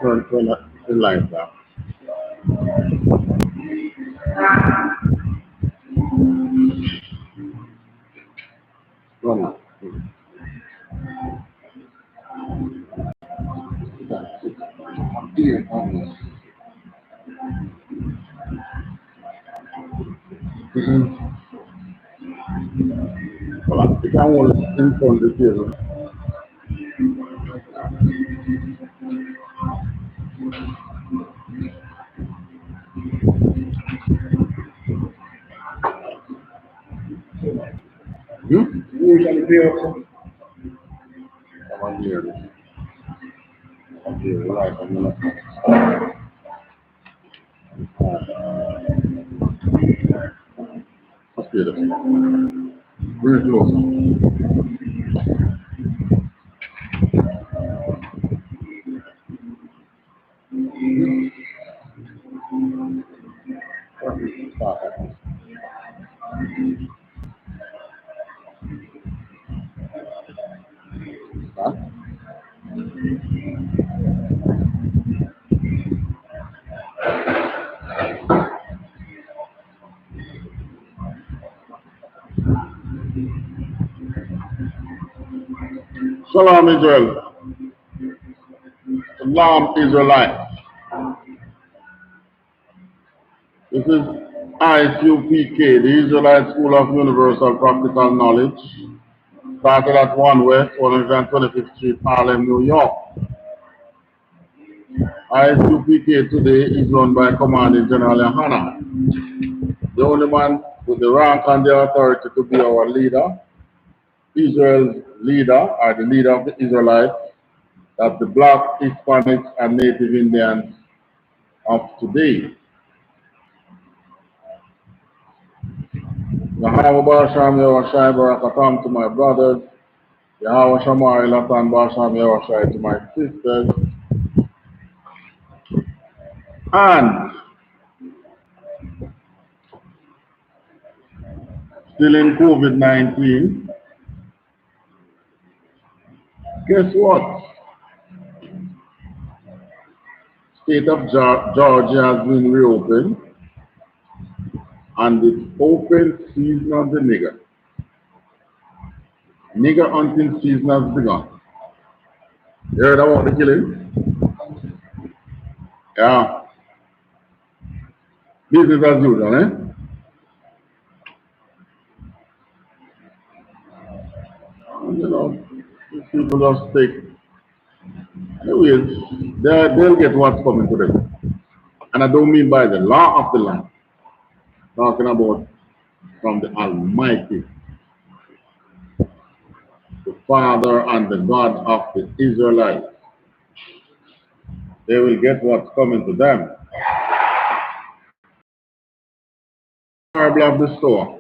Turn the light down. Run it. Dear God. Hold on. If I want to in front of the table. Usually pay up. Come on here. Come here. Right. I'm gonna. Let's get it. Bring it closer. Shalom Israel. Shalom Israelite. This is I.S.U.P.K, the Israelite School of Universal Practical Knowledge, started at 1 West, 125th Street, Harlem, New York. I.S.U.P.K today is run by Commanding General YAHANNA, the only man with the rank and the authority to be our leader, Israel's leader, or the leader of the Israelites, that's the Black, Hispanics, and Native Indians of today. Yahweh Basham Yahushai Barakatam to my brothers, Yahweh Shamar Latan Basham Yahushai to my sisters, and still in COVID-19, guess what? State of Georgia has been reopened, and it's open season of the nigger. Nigger hunting season has begun. You heard about the killing? Yeah. Business as usual, eh? You know, people just take. Anyways, they'll get what's coming to them. And I don't mean by the law of the land. Talking about from the Almighty, the Father and the God of the Israelites. They will get what's coming to them. Parable of the Sower.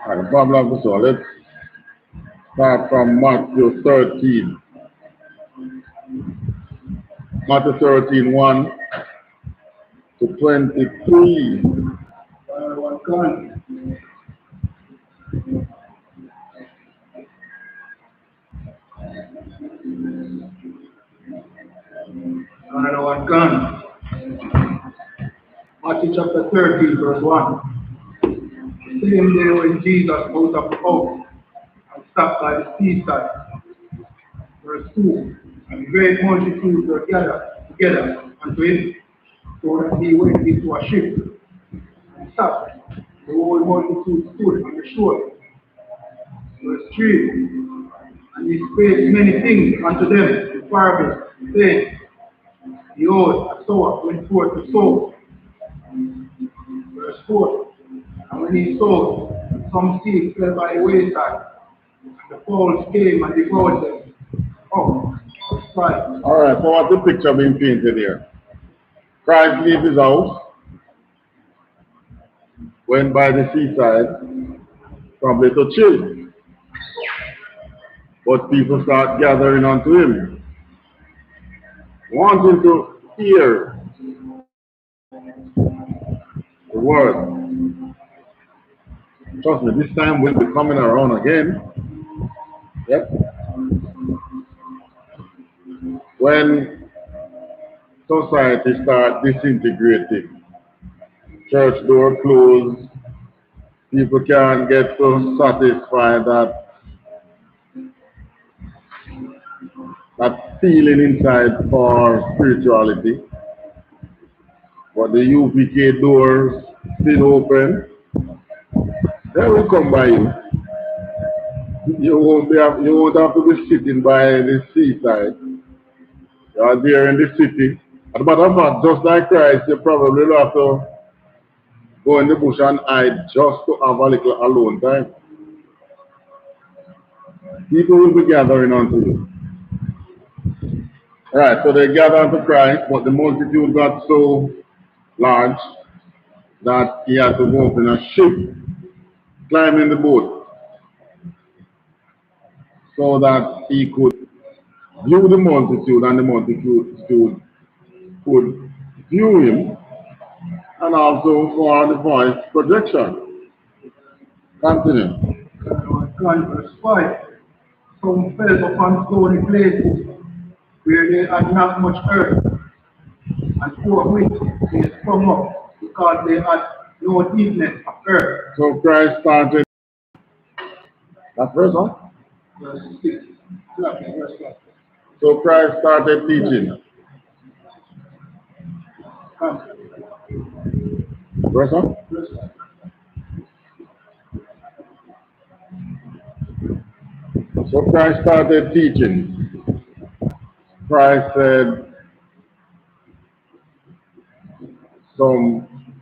Alright, the Parable of the Sower. Let's start from Matthew 13. Matthew 13, 1 to 23. Another one gone. Matthew chapter 13, verse 1. The same day when Jesus out of the house and stopped by the seaside. Verse 2. And great multitudes were gathered together unto him, so that he went into a ship and stopped. The whole multitude stood on the shore. Verse 3. And he spake many things unto them in parables, saying, Behold, a sower went forth to sow. Verse 4. And when he sowed, some seed fell by the wayside. The fowls came and devoured them. Oh, that's right. All right, so what's the picture being painted here? Christ leaves his house, went by the seaside, probably to chill. But people start gathering onto him, wanting to hear the word. Trust me, this time we'll be coming around again. Yep. When society starts disintegrating, church door closed, people can't get so satisfied that feeling inside for spirituality. But the UPK doors still open. They will come by you. You won't have to be sitting by the seaside. You are there in the city. As a matter of fact, just like Christ, you probably will have to go in the bush and hide just to have a little alone time. People will be gathering unto you. Right, so they gather unto Christ, but the multitude got so large that he had to go up in a ship, climb in the boat, so that he could view the multitude and the multitude could view him, and also for the voice projection. Continue. Verse 5. Some fell upon stony places where they had not much earth, and forthwith they sprung up because they had no deepness of earth. So Christ started that verse, huh? Verse 6. Verse 5. So Christ started teaching. Verse, huh? Verse 5. So Christ started teaching. Christ said,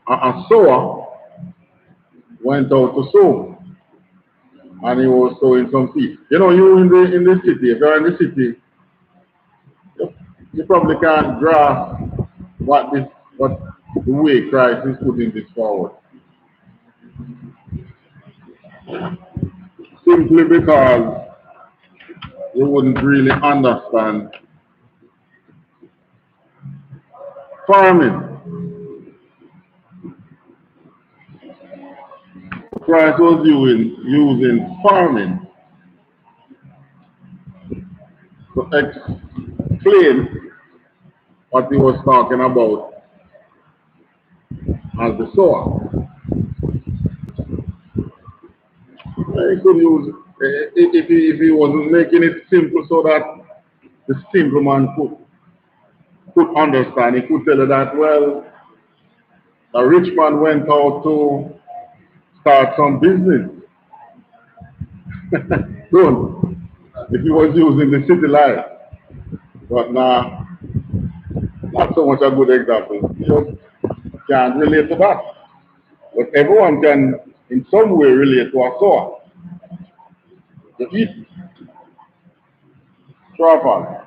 a sower went out to sow, and he was sowing some seed. You know, you in the city, if you're in the city, you probably can't grasp what the way Christ is putting this forward. Simply because you wouldn't really understand farming. Christ was using farming to explain what he was talking about as the sower. He could use, if he wasn't making it simple so that the simple man could understand, he could tell you that, well, a rich man went out to start some business. Don't. If he was using the city life. But nah, not so much a good example. You can't relate to that. But everyone can, in some way, relate to a sower. To eat. Travel.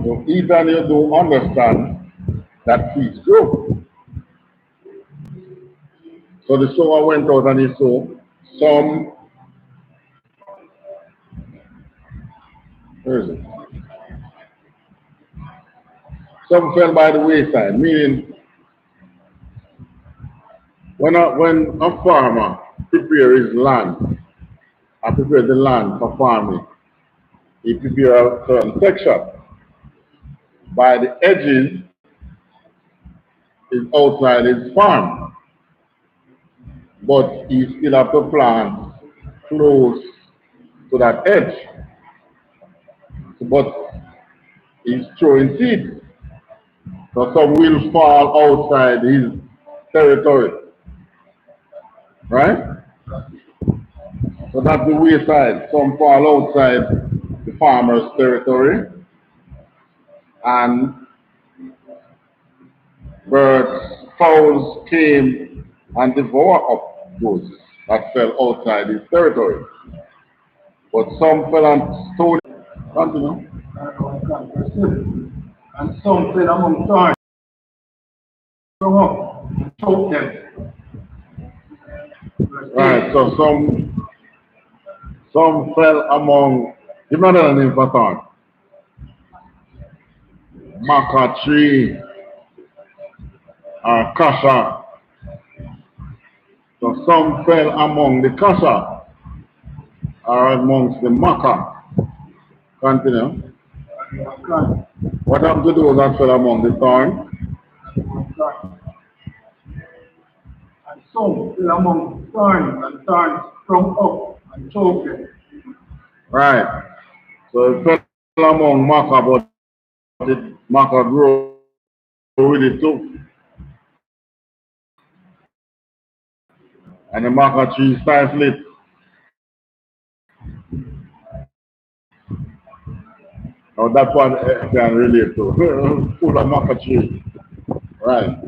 So even you don't understand that seeds grow. So the sower went out and he sowed. Some, where is it? Some fell by the wayside, meaning when a farmer prepares his land, and prepare the land for farming, he prepares a certain section. By the edges, is outside his farm, but he still have to plant close to that edge. But he's throwing seeds. So some will fall outside his territory. Right? So that's the wayside. Some fall outside the farmer's territory. And birds, fowls came and devoured up those that fell outside his territory. But some fell on stone. Continue. And some fell among thorns, sprung up, and choked them. Right, so some fell among, give me another name for thorn. Maca tree, or kasha. So some fell among the kasha, or amongst the maca. Continue. What happened to those that fell among the thorn? And some fell among thorns, and thorns sprung up and choked them. Right. So it fell among maca, but maca grew with it too. And the maca tree stifled it. Now that's what I can relate to. Full of maca tree. Right.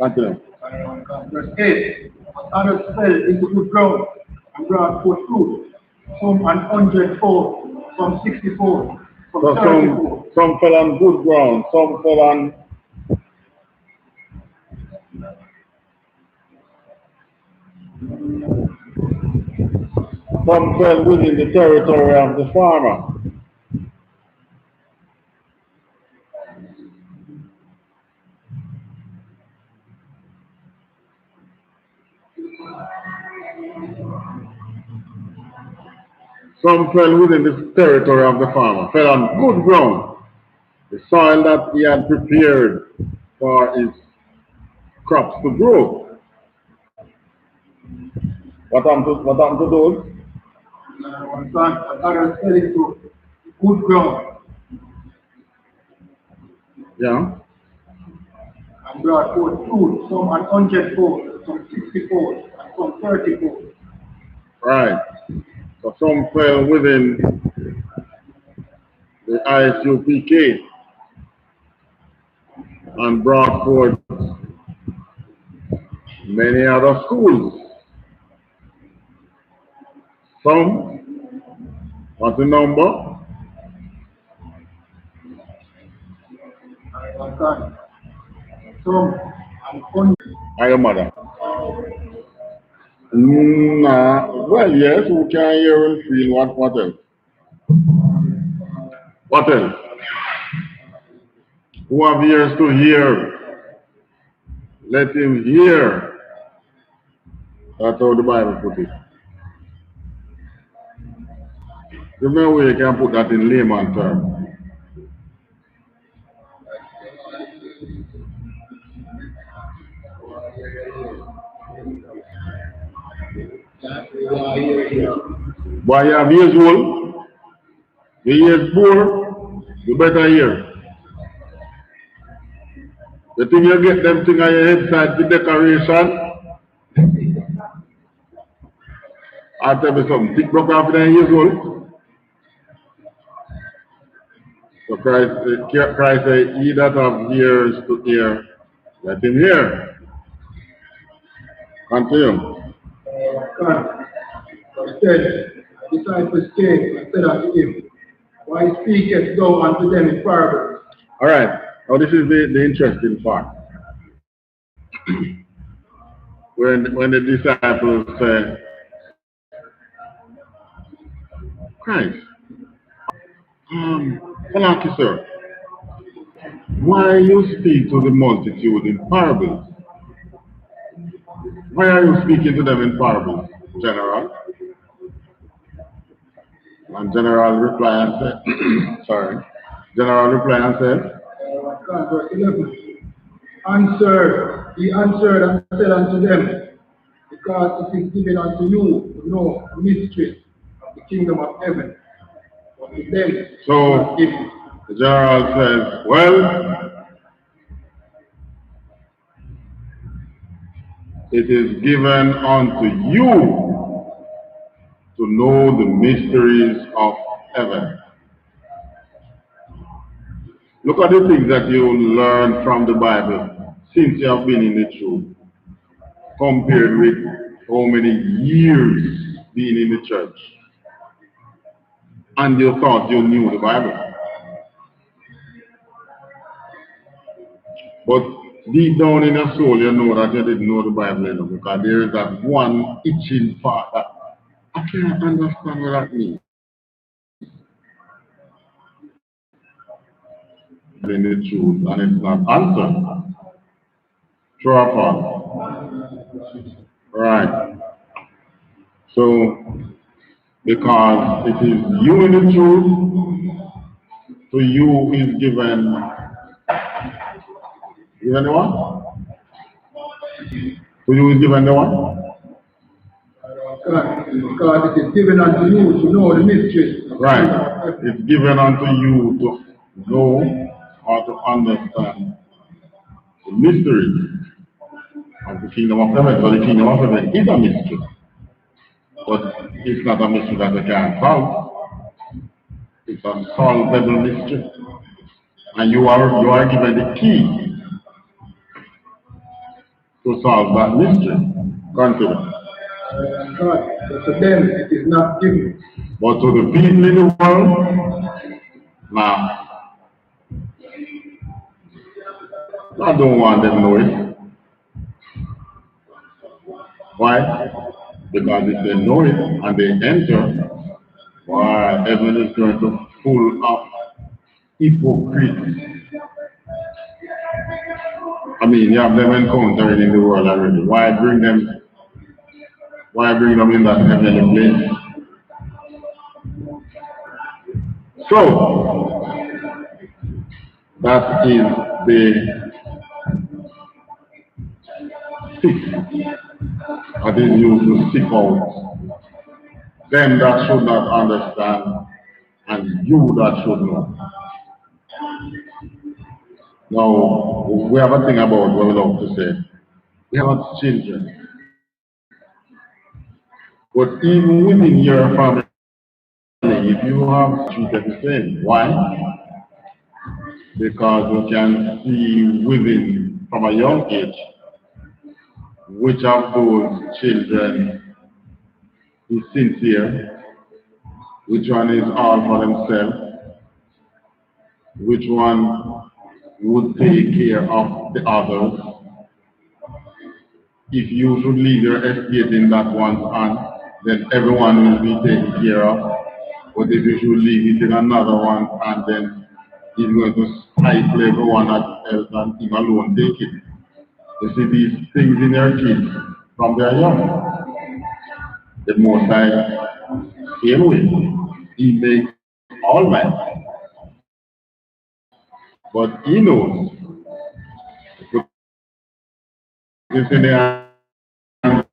Continue. Verse 8. But others fell into good ground and brought forth fruit, some an 100-fold, some 60-fold, some So 30-fold. some fell on good ground, some fell on some fell within the territory of the farmer. Some fell within the territory of the farmer, fell on good ground, the soil that he had prepared for his crops to grow. What happened to those? And others fell into good ground Yeah. and brought forth fruit, some an 100-fold, some 60-fold, and some 30-fold. Right. So some fell within the I.S.U.P.K. and brought forth many other schools. Some, what's the number? Some an 100. Are your mother? Nah, well, yes, we can hear and feel what else? What else? Who have ears to hear? Let him hear. That's how the Bible put it. There's no way you can put that in layman terms. But you have ears full, your ears poor, you better hear. The thing you get them thing on your head side, the decoration, I'll tell you something, thick broke off in your ears full. So Christ said, he that have ears to hear, let him hear. Continue. Said, the disciples came and said unto him, why speakest thou unto them in parables? All right. Now this is the interesting part. when the disciples say, Christ, thank you, sir. Why you speak to the multitude in parables? Why are you speaking to them in parables, General? And General reply and said, sorry. General reply and said, Verse 11. He answered and said unto them, because it is given unto you to know the mysteries of the kingdom of heaven. But to them, so the general says, well, it is given unto you to know the mysteries of heaven. Look at the things that you learn from the Bible. since you have been in the truth, compared with how many years being in the church, and you thought you knew the Bible. But deep down in your soul, you know that you didn't know the Bible enough, because there is that one itching part that I can't understand what that means. In the truth, and it's not answered. True or false? Right. So, because it is you in the truth, to you is given the what? To you is given the what? Because it is given unto you to know the mystery. Right. It's given unto you to know or to understand the mystery of the kingdom of heaven. So the kingdom of heaven is a mystery. But it's not a mystery that we can't solve. It's a solvable mystery. And you are given the key to solve that mystery. Consider. But to them it is not given. But to the people in the world, nah, I don't want them to know it. Why? Because if they know it and they enter, why, heaven is going to full of hypocrites. I mean, you have them encountering in the world already. Why bring them in that heavenly place? So, that is the seek that is used to seek out them that should not understand and you that should know. Now, we have a thing about what we love to say. We have children. But even within your family, if you have treated the same, why? Because you can see within, from a young age, which of those children is sincere, which one is all for themselves, which one would take care of the others. If you should leave your estate in that one's hand, then everyone will be taken care of. But if you should leave it in another one's hand, then he's going to stifle everyone else and him alone take it. You see these things in your kids from their young. The Most High, same way, He makes all men. But He knows. Put this in the hands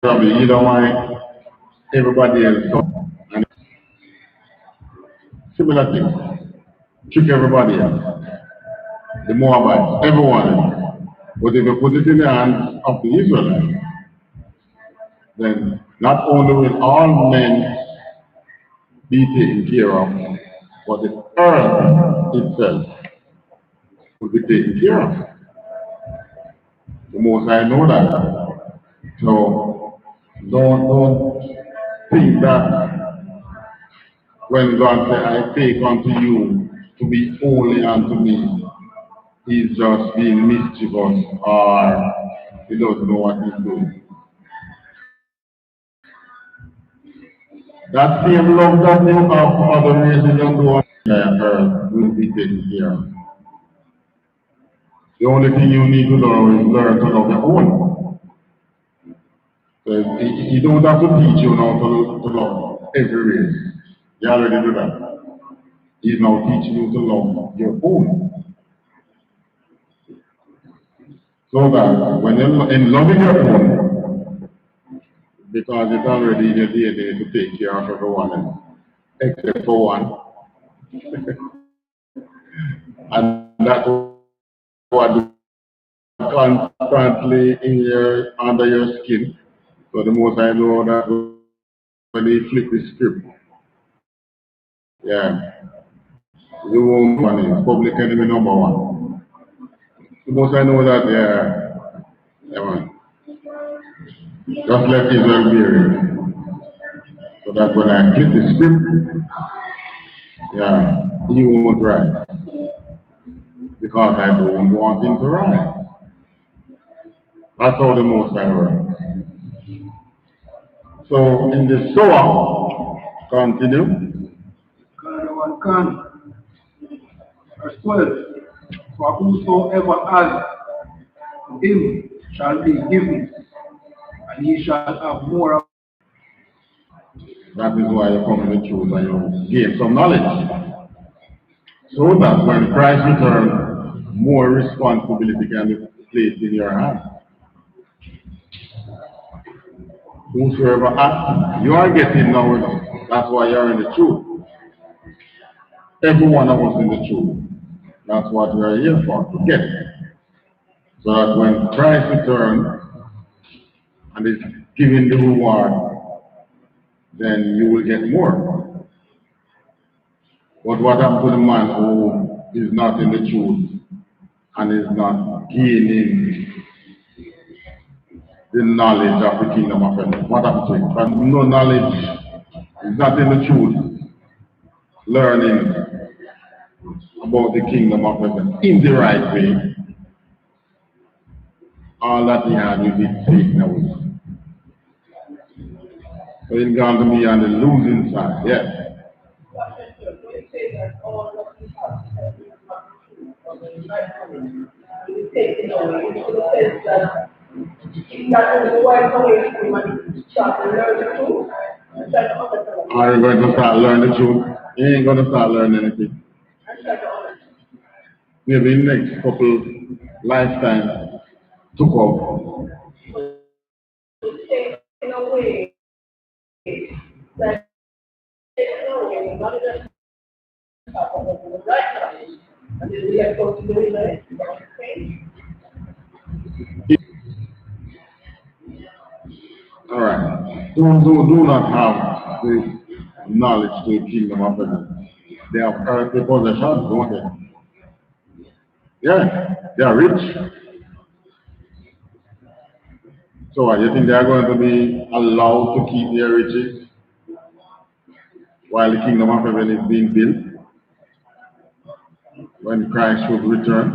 of either one, everybody else. And similar things. Trick everybody else. The Moabites, everyone. But if you put it in the hands of the Israelites, then not only will all men be taken care of, but the earth itself will be taken care of. The most I know that. So don't think that when God said, I take unto you to be only unto me, He's just being mischievous or He doesn't know what He's doing. That same love that you have for other races and do on the earth will be taken care of. The only thing you need to learn is learn to love your own. So he don't have to teach you now to love every race. You already do that. He's now teaching you to love your own. So that when you're in loving your own, because it's already in your DNA to take care of everyone else, except for one. And that's what constantly under your skin. So the most I know that when they flip the script, yeah, you won't money, public enemy number one. Because I know that, yeah, man. Just let Israel be it. So that when I click the script, yeah, he won't write. Because I don't want him to write. That's how the most I works. So in the sower, continue. Verse 12. For whosoever has, to him shall be given, and he shall have more of. That is why you come to the truth and you gain some knowledge. So that when Christ returns, more responsibility can be placed in your hands. Whosoever asks, you are getting now. That's why you're in the truth. Every one of us in the truth. That's what we are here for, to get. So that when Christ returns and is giving the reward, then you will get more. But what happens to the man who is not in the truth and is not gaining the knowledge of the kingdom of heaven? What happens to him? But no knowledge, is not in the truth, learning about the kingdom of heaven in the right way. All that he had will be taken away. So he's going to be on the losing side, yes. Are you going to start learning the truth? You ain't going to start learning anything. Maybe in the next couple lifetimes to come. All right. Those who do not have the knowledge to the kingdom of heaven, they have earthly possessions, don't they? Yeah, they are rich. So you think they are going to be allowed to keep their riches while the kingdom of heaven is being built when Christ should return?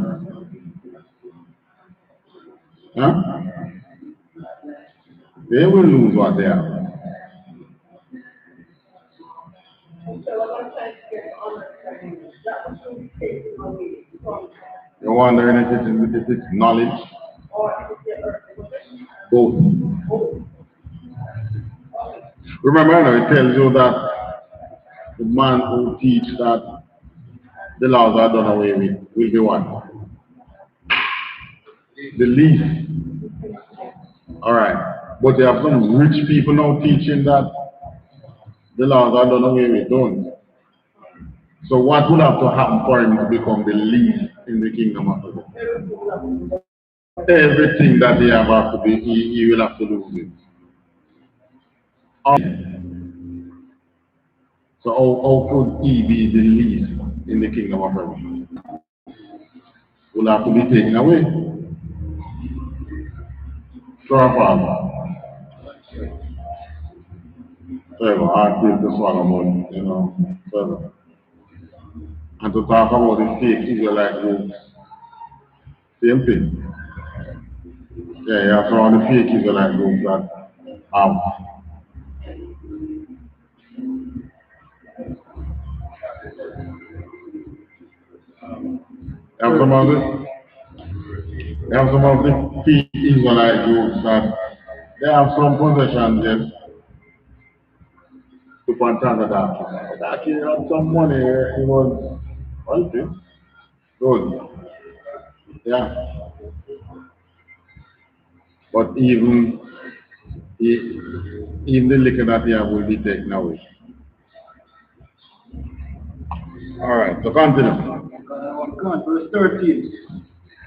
Huh? They will lose what they have. You're wondering if it's knowledge? Both. Remember, it tells you that the man who teaches that the laws are done away with will be what? The least. Alright. But there are some rich people now teaching that the laws are done away with, don't. So what will have to happen for him to become the least in the kingdom of heaven? Everything that he have to be, he will have to lose it. So how could he be the least in the kingdom of heaven? Will have to be taken away. Sure of all. So hard pill to swallow, but so. And to talk about the fake Israelite groups, same thing. Yeah, you have all the fake Israelite groups that have. You have some of the fake Israelite groups that they have some possessions, yes, to Pantanga. That he had some money, he was wealthy. Good. Yeah. But even the liquor that he have will be taken away. Alright, so continue. Verse 13.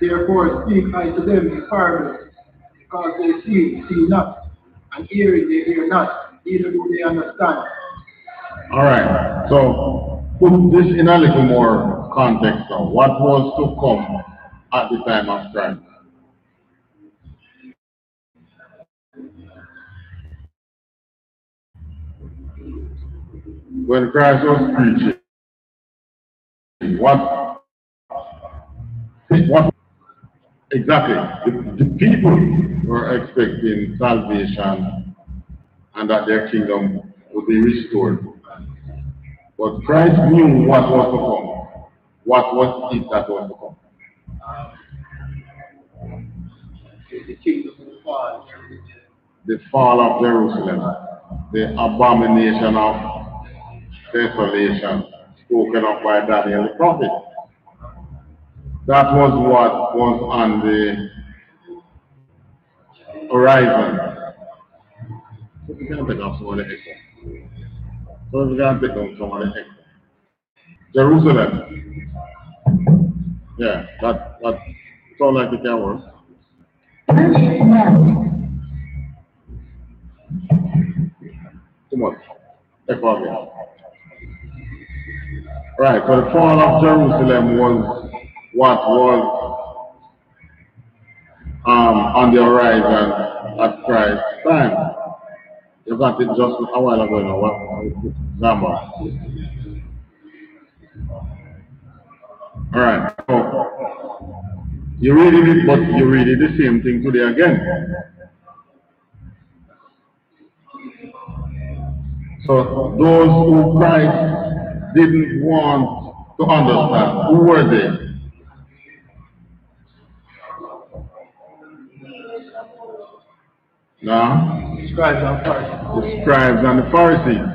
Therefore speak I to them in parables, because they see not, and hearing they hear not, neither do they understand. Alright, so put this in a little more context now. What was to come at the time of Christ. When Christ was preaching, what exactly the people were expecting salvation and that their kingdom would be restored. But Christ knew what was to come. What was it that was to come? The kingdom will fall. The fall of Jerusalem, the abomination of desolation spoken of by Daniel the prophet. That was what was on the horizon. So we can take off some of the echo. So we can take off some of the echo. Jerusalem. Yeah, that sounds like it can work. Too much. Echo again. Right, so the fall of Jerusalem was what was on the horizon at Christ's time. You got it just a while ago now. Zamba. Alright, so you reading it, but you reading the same thing today again. So those who Christ didn't want to understand, who were they? Now, The scribes and Pharisees. the scribes and the Pharisees.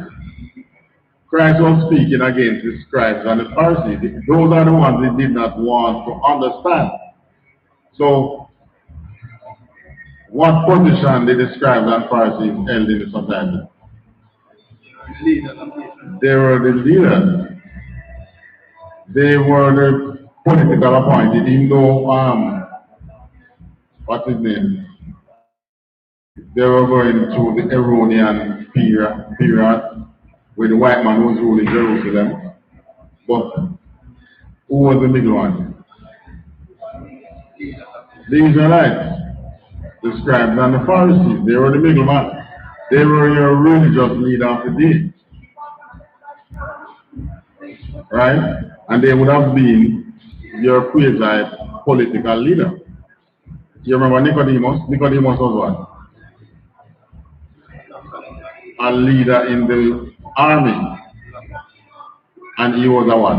Christ was speaking against the scribes and the Pharisees. Those are the ones he did not want to understand. So, what position did the scribes and Pharisees held in the society? They were the leaders. They were the political appointed, even though, what's his name? They were going through the Herodian period where the white man was ruling Jerusalem. But who was the middle one? The Israelites, the scribes and the Pharisees. They were the middleman. They were your religious leader of the day. Right? And they would have been your quasi political leader. You remember Nicodemus? Nicodemus was what? A leader in the army. And he was a what?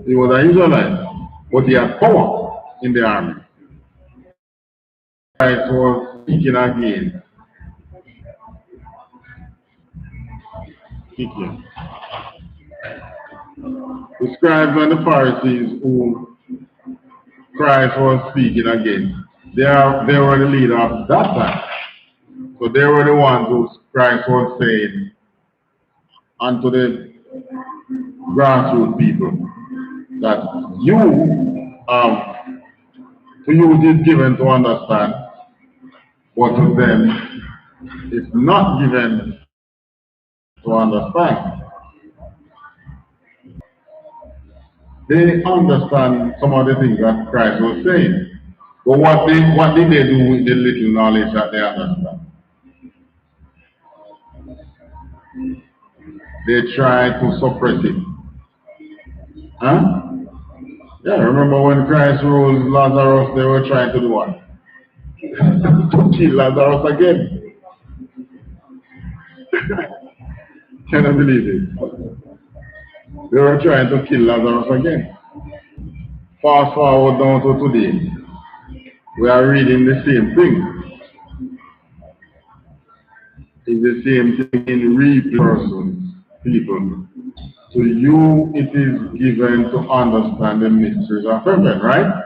He was an Israelite. But he had power in the army. Christ was speaking again. Speaking. The scribes and the Pharisees who Christ was speaking against, they were the leader of that time. So they were the ones who Christ was saying unto the grassroots people that you, to you it is given to understand, but to them it's not given to understand. They understand some of the things that Christ was saying. But what did they do with the little knowledge that they understand? They tried to suppress it. Huh? Yeah, remember when Christ rose Lazarus, they were trying to do what? To kill Lazarus again. Can you believe it? They were trying to kill Lazarus again. Fast forward down to today. We are reading the same thing. It's the same thing in real persons, people. To you it is given to understand the mysteries of heaven, right?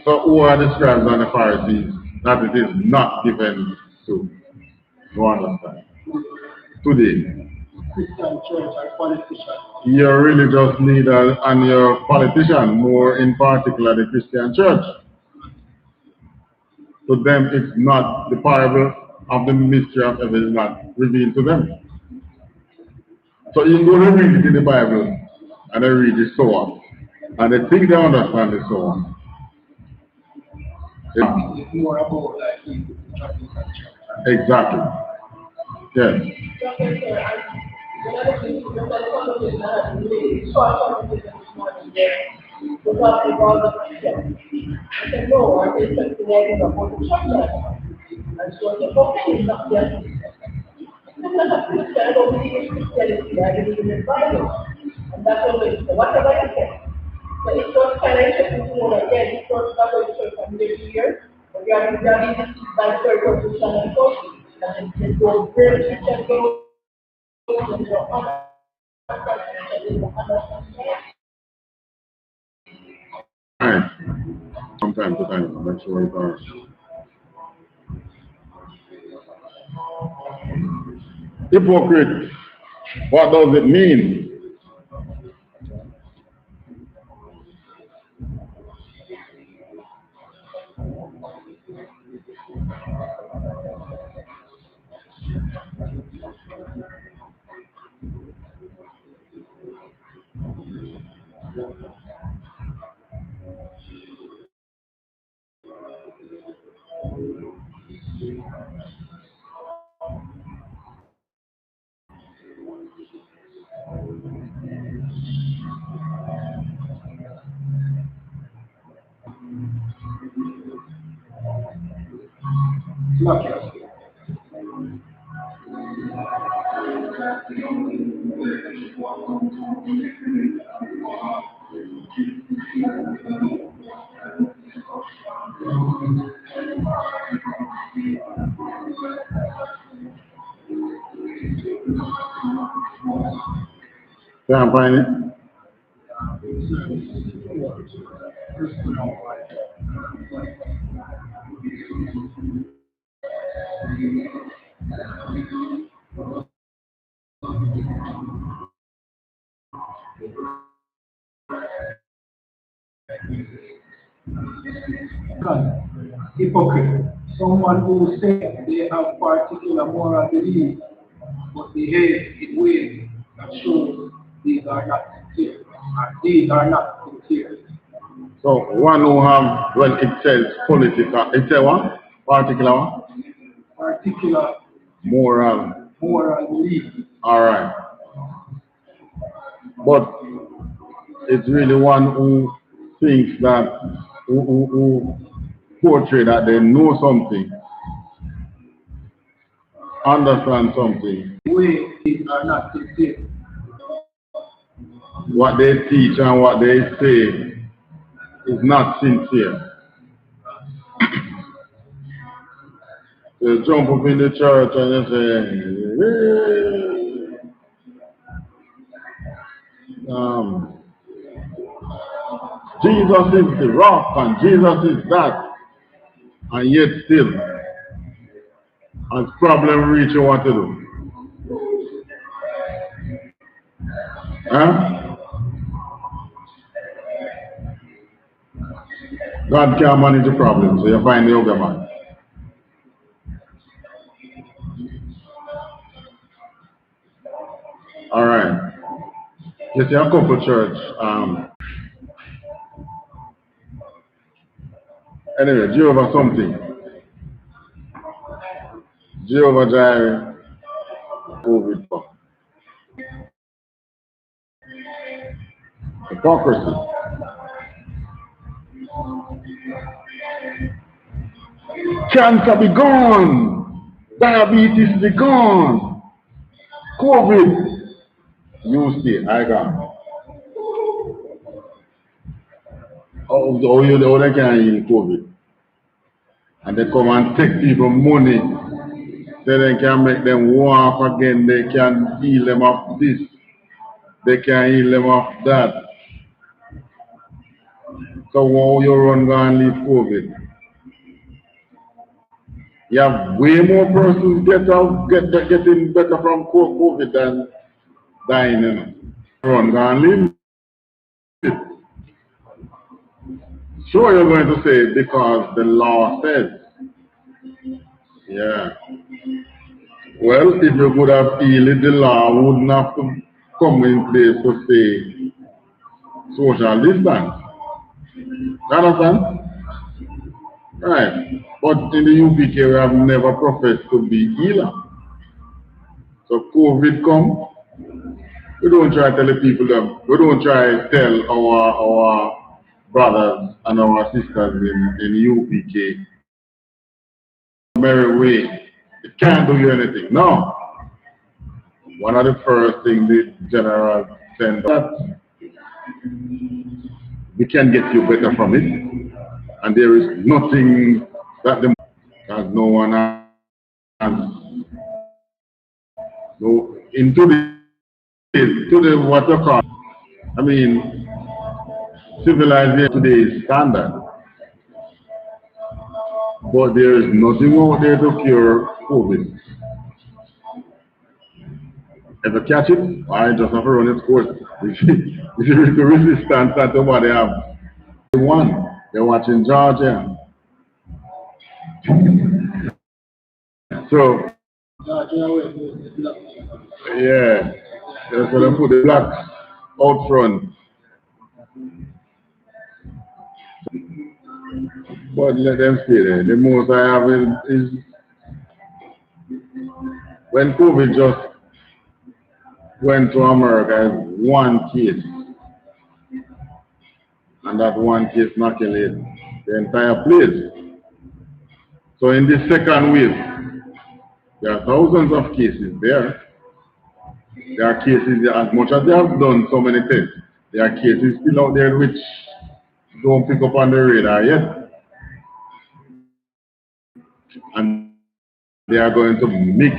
So who are the scribes and the Pharisees that it is not given to understand? Today. Christian church and politicians. Your religious leader and your politician, more in particular the Christian church. To them it's not, the parable of the mystery of heaven is not revealed to them. So you go to read it in the Bible, and they read the sower, and they think they understand the sower. It's more about like Exactly. Yes. Right. From time to time, make sure it are. Hypocrite. What does it mean? Can't find it? hypocrite. Someone who says they have particular moral beliefs, but behave in ways that shows these are not sincere. These are not sincere. So one who have, when it says political, it says what? Particular what? Particular Moral. beliefs. Alright. But it's really one who thinks that, who portray that they know something, understand something. Ways are not sincere. What they teach and what they say is not sincere. They jump up in the church and they say, Jesus is the rock and Jesus is that. And yet still, as problem reach, you what to do? Huh? God can't manage the problem, so you find the other man. All right. You see a couple church. Anyway, Jehovah something. Jehovah Jireh. COVID. Hypocrisy. Cancer be gone. Diabetes be gone. COVID. You stay. I gone. Oh, they can heal COVID. And they come and take people money. So they can make them walk again. They can heal them of this. They can heal them of that. So when you run go and leave COVID, you have way more persons getting better from COVID than dying. You know. Run go and leave it. Sure, you're going to say because the law says. Yeah. Well, if you could have healed it, the law wouldn't have to come in place to say social distance. You understand? Right. But in the UPK, we have never professed to be healer. So COVID come, we don't try to tell the people them. We don't try to tell our brothers and our sisters in UPK, merry way, it can't do you anything. No. One of the first things the general said that we can get you better from it, and there is nothing that the because no one has no into the what you call. I mean, civilization today is standard, but there is nothing out there to cure COVID. If you catch it, I just have to run its course. If you reach the resistance that nobody have, they won. They're watching Georgia. So, yeah, that's when I put the blacks out front. But let them stay there. The most I have is when COVID just went to America as one case, and that one case inoculate the entire place. So in the second wave, there are thousands of cases there. There are cases, as much as they have done so many tests, there are cases still out there which don't pick up on the radar yet. And they are going to mix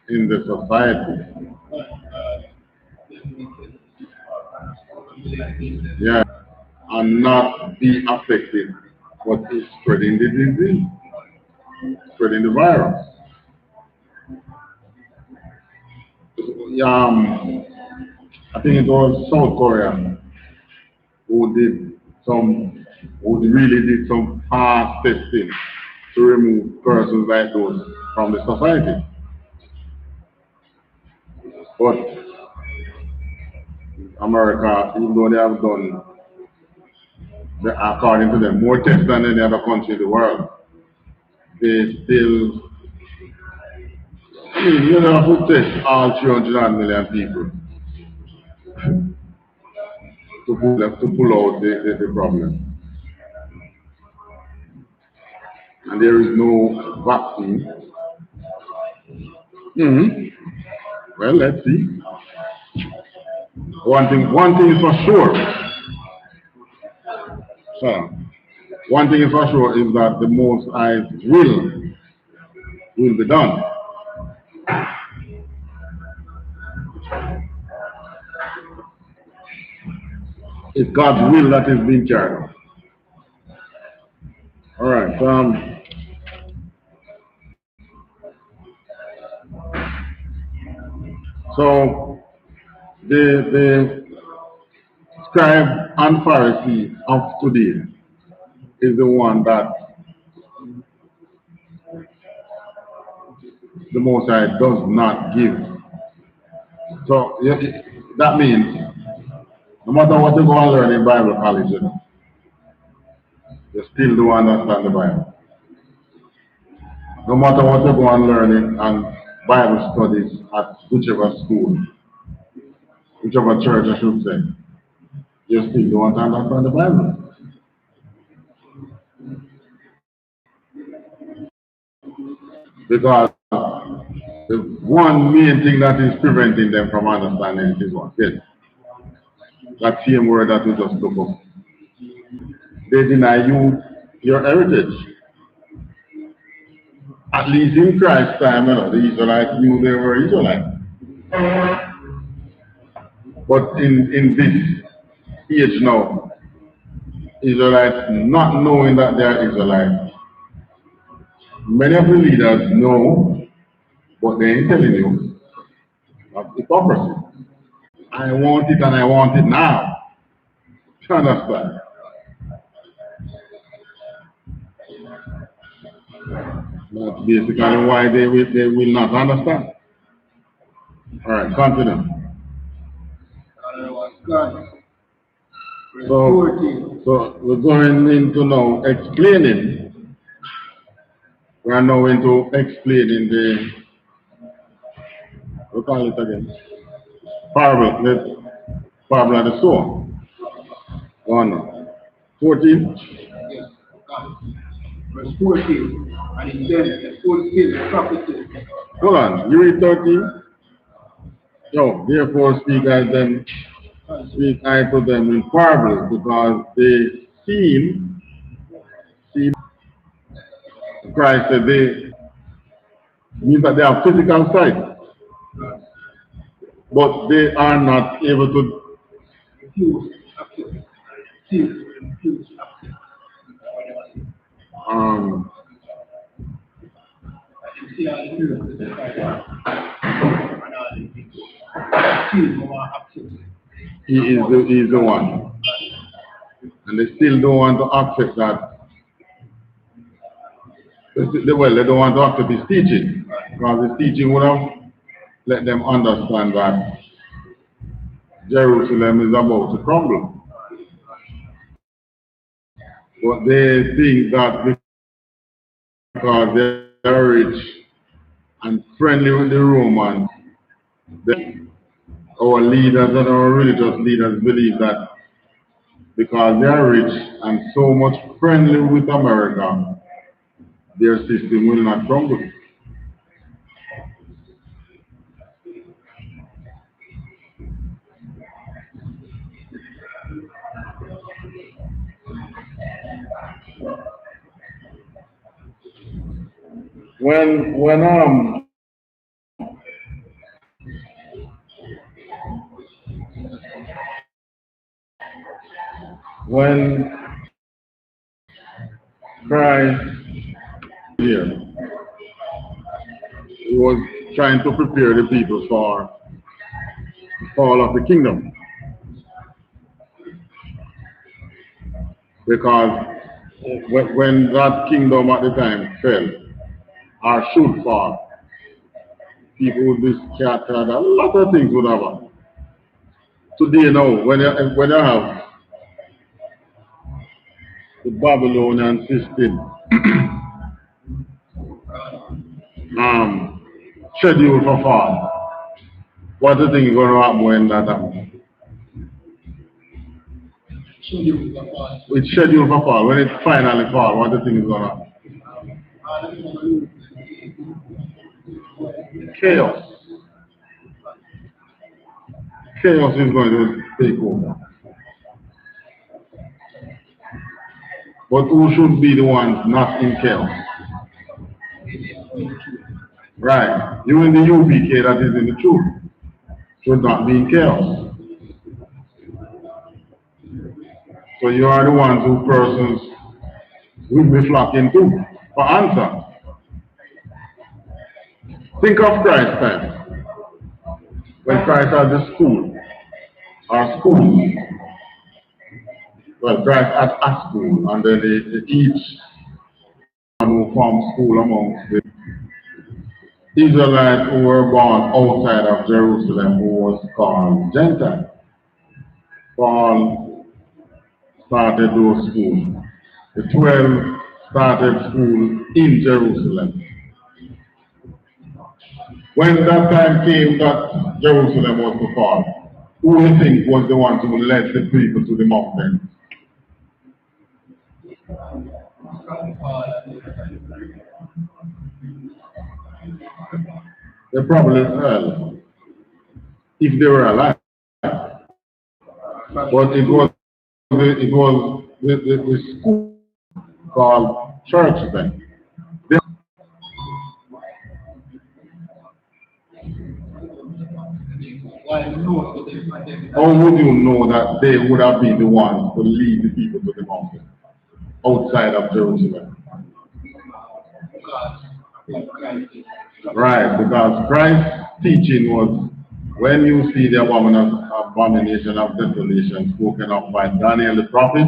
in the society. Yeah, and not be affected, but is spreading the disease, spreading the virus. I think it was South Korea who did who really did some fast testing to remove persons like those from the society. But America, even though they have done, according to them, more tests than any other country in the world, they still, I mean, you don't have to test all 300 million people to pull out the problem. And there is no vaccine. Well, let's see. One thing is for sure. So, one thing is for sure is that the Most High will be done. It's God's will that is being carried out. All right. So the scribe and Pharisee of today is the one that the Most High does not give. So that means no matter what you go and learn in Bible college, you still don't understand the Bible. No matter what you go and learn in Bible studies at whichever school, whichever church I should say, you still don't understand the Bible. Because the one main thing that is preventing them from understanding it is what? Yes. That same word that we just took up. They deny you your heritage. At least in Christ's time, the Israelites knew they were Israelites. But in this age now, Israelites not knowing that they are Israelites. Many of the leaders know, but they ain't telling you. That's hypocrisy. I want it and I want it now. You understand? That's basically why they will not understand. All right, continue. So we're going into now explaining. We are now into explaining the, what call it again? Parable of the sower. Oh no. 14? Yes. Verse 14. And in them the fulfilled prophecy. Hold on, you read 13? No, therefore speak I to them in parables, because they see Christ said they means that they have physical sight, but they are not able to um he is the one. And they still don't want to accept that. Well, they don't want to accept his teaching, because his teaching would have let them understand that Jerusalem is about to crumble. But they think that because they are rich and friendly with the Romans, our leaders and our religious leaders believe that because they are rich and so much friendly with America, their system will not crumble. When Christ here, he was trying to prepare the people for the fall of the kingdom. Because when that kingdom at the time fell, or should fall, people would be scattered, a lot of things would happen. Today now, when you have the Babylonian system scheduled for fall, what do you think is going to happen when that happens? It's scheduled for fall. When it finally falls, what do you think is going to happen? Chaos. Chaos is going to take over. But who should be the ones not in chaos? Right. You in the UPK that is in the truth should not be in chaos. So you are the ones who persons will be flocking to for answer. Think of Christ's time. When Christ had the school, or schools. Well, Christ had a school, and then they each one who formed school amongst the Israelites who were born outside of Jerusalem, who was called Gentile. Paul started those schools. The 12 started school in Jerusalem. When that time came that Jerusalem was to fall, who do you think was the one who led the people to the mountain? They probably, well, if they were alive. But it was the school called church then. How would you know that they would have been the ones to lead the people to the mountain outside of Jerusalem? Right, because Christ's teaching was, when you see the abomination of desolation spoken of by Daniel the prophet,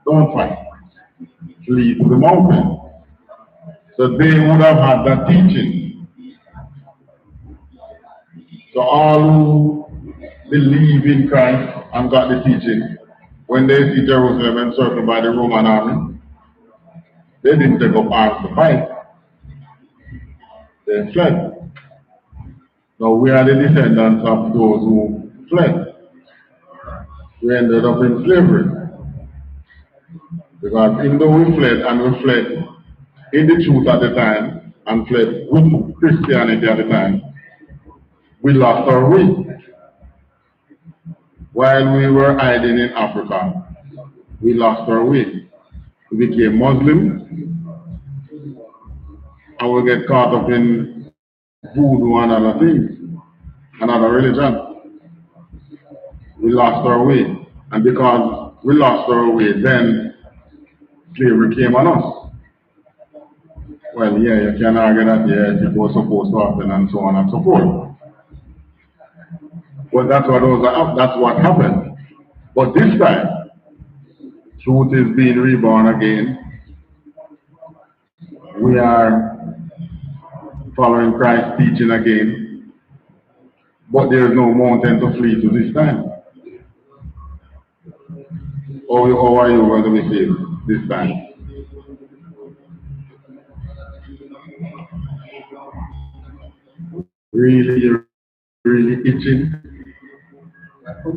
don't fight. Flee to the mountain. So they would have had that teaching. So all who believe in Christ and got the teaching, when they see Jerusalem encircled by the Roman army, they didn't take up arms to fight. They fled. Now we are the descendants of those who fled. We ended up in slavery. Because even though we fled and we fled in the truth at the time and fled with Christianity at the time, we lost our way. While we were hiding in Africa, we lost our way. We became Muslim and we get caught up in voodoo and other things, another religion. We lost our way. And because we lost our way, then slavery came on us. Well, yeah, you can argue that, yes, it was supposed to happen and so on and so forth. But that's what happened. But this time, truth is being reborn again. We are following Christ's teaching again. But there is no mountain to flee to this time. How are you going to be saved this time? Really, really itching? How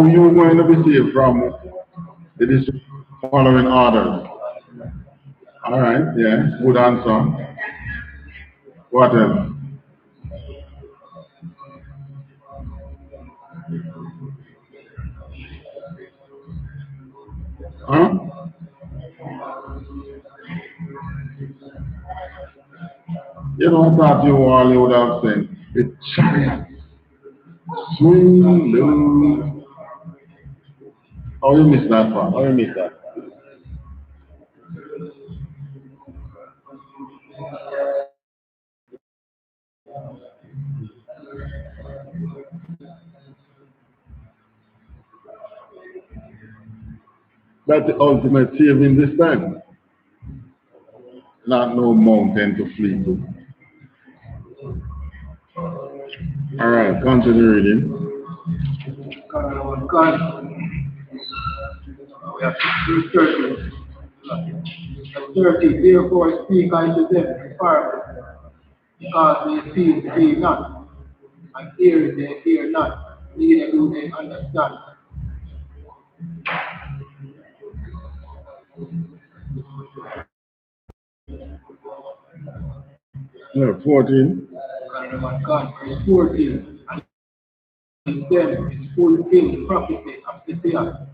you going to be saved from the district following orders? All right, yeah, good answer. What else? Huh? You know, I thought you all would have said, the chariot, swing low. Oh, you missed that part. Oh, you missed that. That's the ultimate saving this time. Not no mountain to flee to. All right, continue reading. God, we have 30. 30, therefore speak unto them in parables, because they see not, and hear they hear not, neither do they understand. Yeah, 14. God, verse 14, and in them is fulfilled prophecy of Isaiah.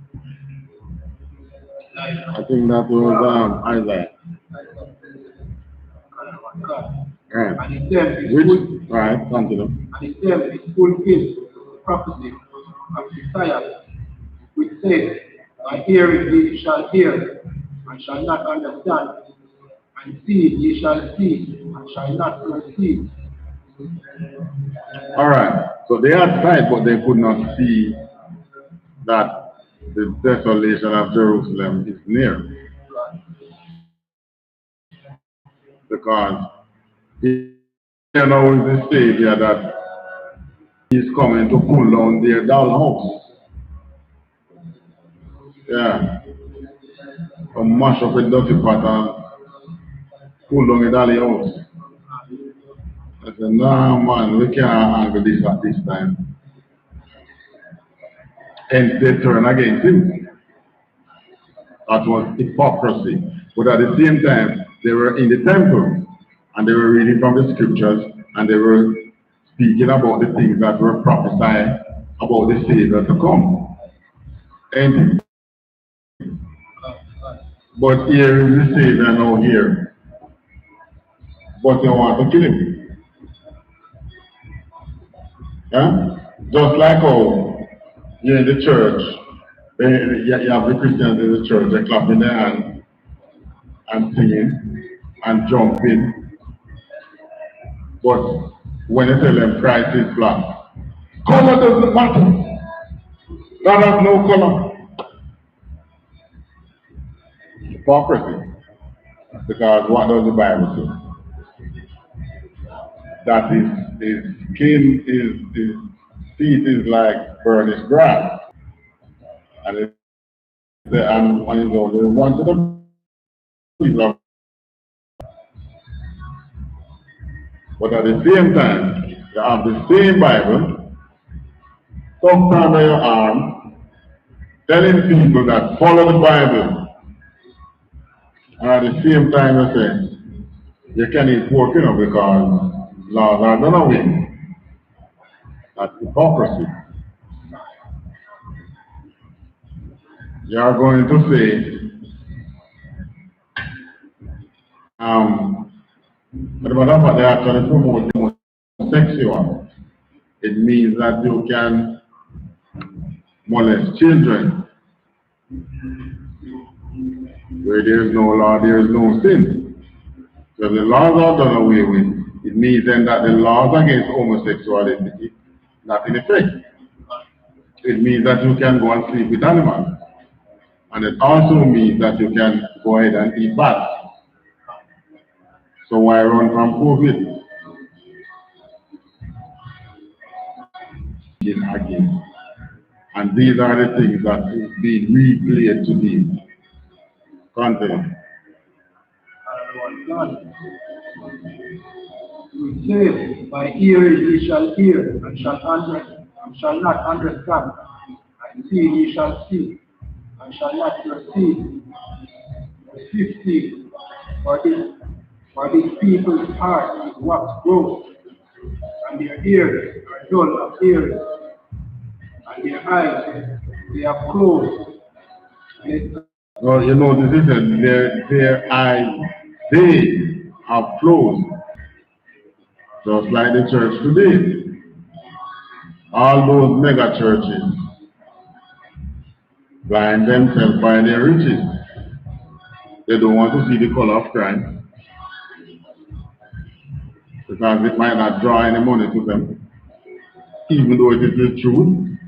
I think that was Isaiah. Right. And in them is Which, right, continue. and in them is fulfilled prophecy of Isaiah, which says, by hearing ye shall hear, and shall not understand, and see ye shall see, and shall not perceive. All right. So they had sight, but they could not see that the desolation of Jerusalem is near. Because he knows the Savior that he's coming to pull down their dollhouse. Yeah. To mash up a dirty pot and pull down a dolly house. I said, nah man, we can't handle this at this time. And they turn against him. That was hypocrisy. But at the same time, they were in the temple and they were reading from the scriptures and they were speaking about the things that were prophesied about the Savior to come. And but here is the Savior now here. But they want to kill him. Yeah? Just like how you're in the church, you have the Christians in the church, they're clapping their hands and singing and jumping. But when you tell them Christ is black, color doesn't matter. God has no color. Hypocrisy. Because what does the Bible say? that his skin his feet is like burnished grass. And and when he's only one to the people, but at the same time, you have the same Bible tucked under your arm, telling people that follow the Bible, and at the same time you say you can eat pork, because laws are done away. That's hypocrisy. You are going to say, but whatever they actually promote homosexual, it means that you can molest children. Where there is no law, there is no sin. So if the laws are done away with, it means then that the laws against homosexuality not in effect. It means that you can go and sleep with animals. And it also means that you can go ahead and eat bats. So why run from COVID? Again. And these are the things that is being replayed today. Continue. We say, by hearing ye shall hear, and shall not understand, and see ye shall see, and shall not perceive. Verse 15, for these people's heart is wax gross, and their ears are dull of hearing, and their eyes they are closed. Well, this is their eyes, they have closed, just like the church today. All those mega churches blind themselves by their riches. They don't want to see the color of Christ because it might not draw any money to them, even though it is the truth.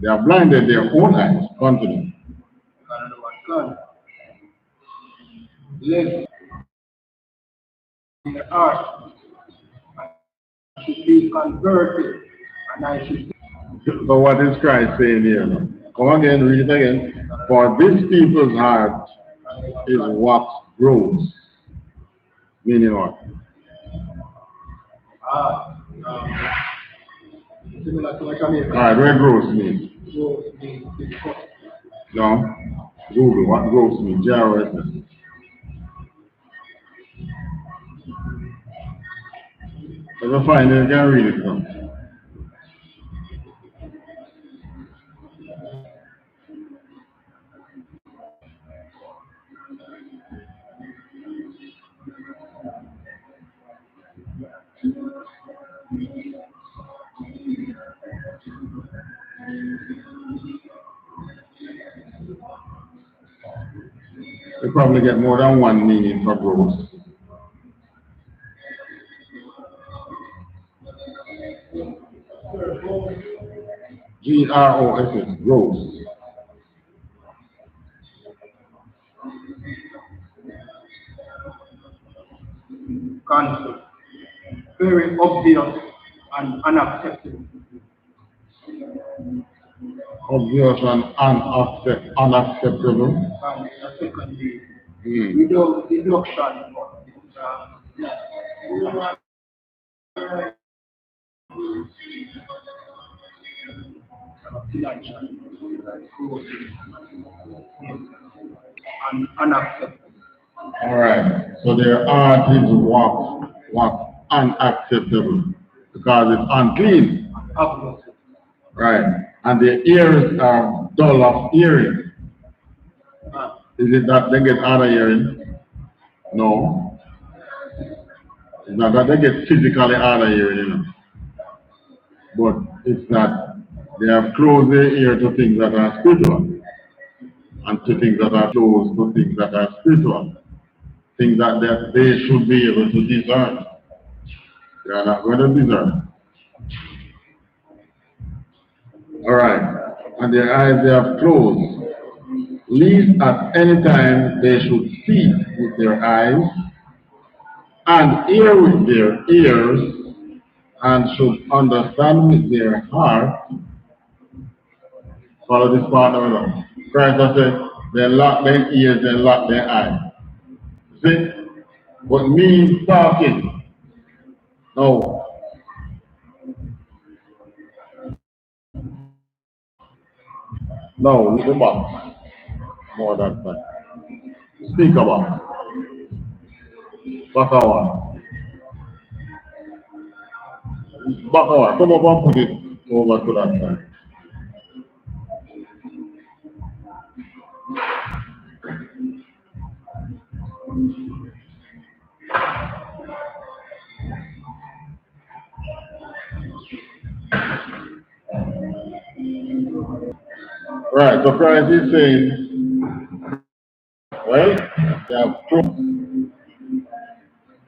They are blinded their own eyes. Continue. Let their heart should be converted, and I should. So what is Christ saying here now? Come again, read it again. For this people's heart is what grows. Meaning what? Similar to like America. Alright, where grows means? No. Google, what grows means? J-R-O-S-S. If you find it, you can read it now. You probably get more than one meaning for gross. G-R-O-S-S, gross. Conflict. Very obvious and unacceptable. Obvious and unacceptable. And secondly, deduction. And unacceptable. Alright, so their art is what unacceptable because it's unclean. Right, and their ears are dull of hearing. Is it that they get hard of hearing? No. It's not that they get physically hard of hearing, But it's that they have closed their ear to things that are spiritual. And to things that are closed to things that are spiritual. Things that they should be able to discern. They are not going to discern. Alright. And their eyes they have closed. Lest at any time they should see with their eyes and hear with their ears, and should understand with their heart. Follow this part now. Christ has said, they lock their ears and lock their eyes. See? What means talking? No. No, look about. More than that. Speak about. Back one. Back one. Come up and put it over to that side. Right, so Christ is saying, well, they have truth.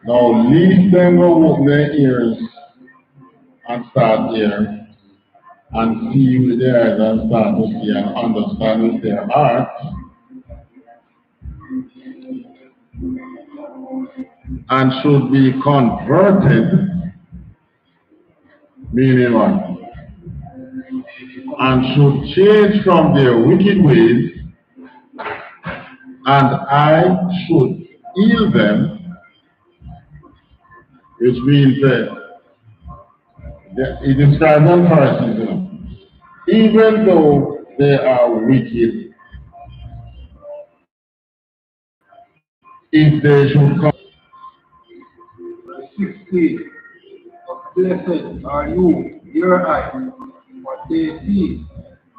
Now leave them go open their ears and start hearing and see with their eyes and start to see and understand with their heart and should be converted, meaning what? And should change from their wicked ways, and I should heal them, which means that it describes them Pharisees, you know. Even though they are wicked, if they should come. 16. Blessed are you, your eyes, what they see,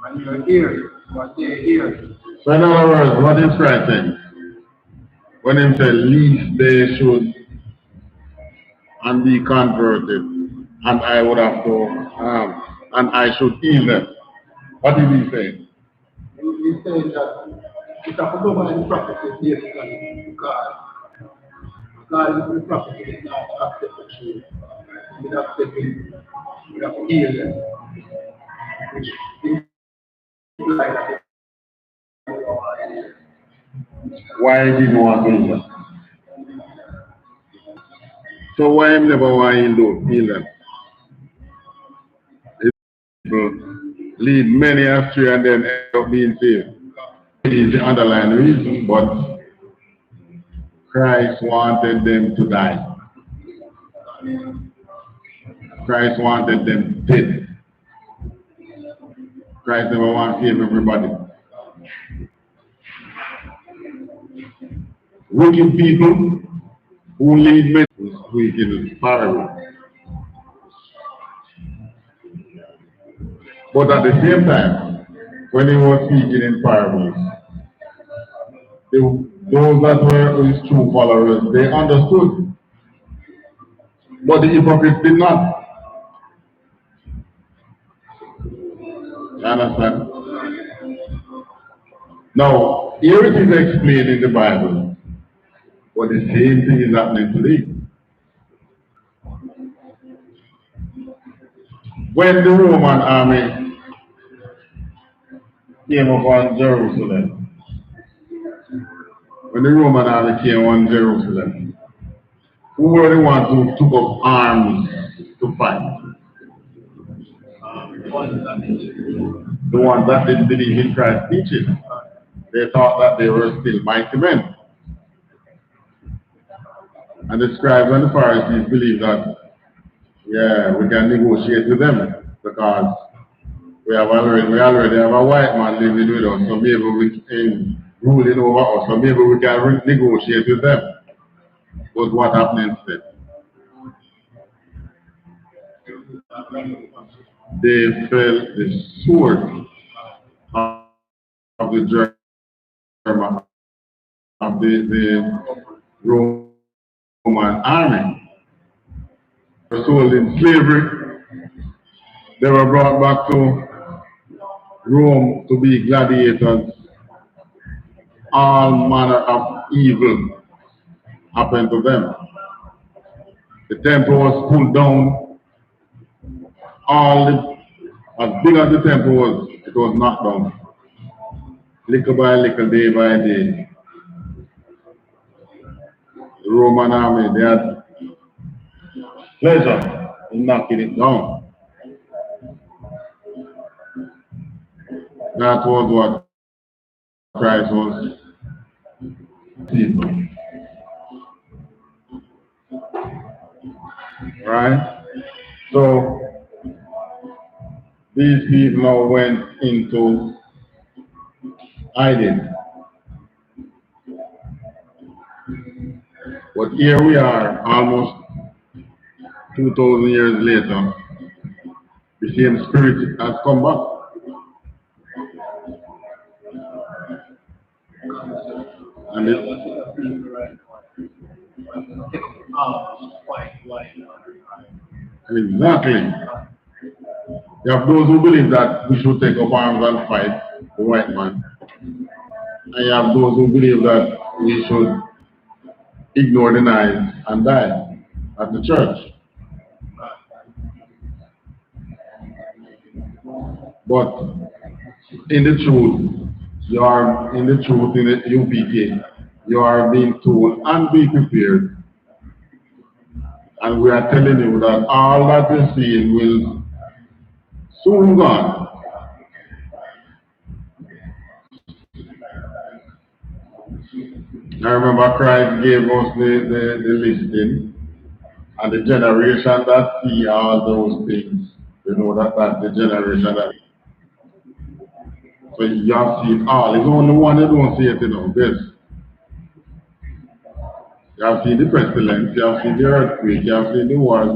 and your ears, what they hear. So in other words, what is Christ saying? When he said, least they should and be converted, and I would have to, and I should heal them. What is he saying? He's saying that it's a global prophecy basically God is the prophet is not accept the truth. He not accepting, he not heal them. Which implies that Why he didn't want to heal them? So why him never want to heal them? People lead many astray and then end up being saved. It is the underlying reason, but Christ wanted them to die. Christ wanted them dead. Christ never want to save everybody. Wicked people who lead many is wicked is parable. But at the same time, when he was speaking in parables, those that were his true followers, they understood. But the hypocrites did not. You understand? Now, here it is explained in the Bible, but the same thing is happening today. When the Roman army came upon Jerusalem, when the Roman army came on Jerusalem, who were the ones who took up arms to fight? The ones that didn't believe in Christ's teaching. They thought that they were still mighty men. And the scribes and the Pharisees believed that, yeah, we can negotiate with them because we already have a white man living with us, so maybe we can ruling over us, so maybe we can negotiate with them. But what happened instead? They fell the sword of the German, of the Roman army. They were sold in slavery. They were brought back to Rome to be gladiators. All manner of evil happened to them. The temple was pulled down. As big as the temple was, it was knocked down. Little by little, day by day. The Roman army, they had pleasure in knocking it down. That was what Christ was people. Right? So these people now went into hiding. But here we are, almost 2,000 years later, the same spirit has come back. And exactly. You have those who believe that we should take up arms and fight the white man. And you have those who believe that we should ignore the knives and die at the church. But in the truth, you are in the truth in the UPK. You are being told and be prepared. And we are telling you that all that you're seeing will soon gone. I remember Christ gave us the listing and the generation that see all those things. You know that's the generation that. So you have seen all. It's only one you don't see it, you know. This. You have seen the pestilence, you have seen the earthquake, you have seen the wars,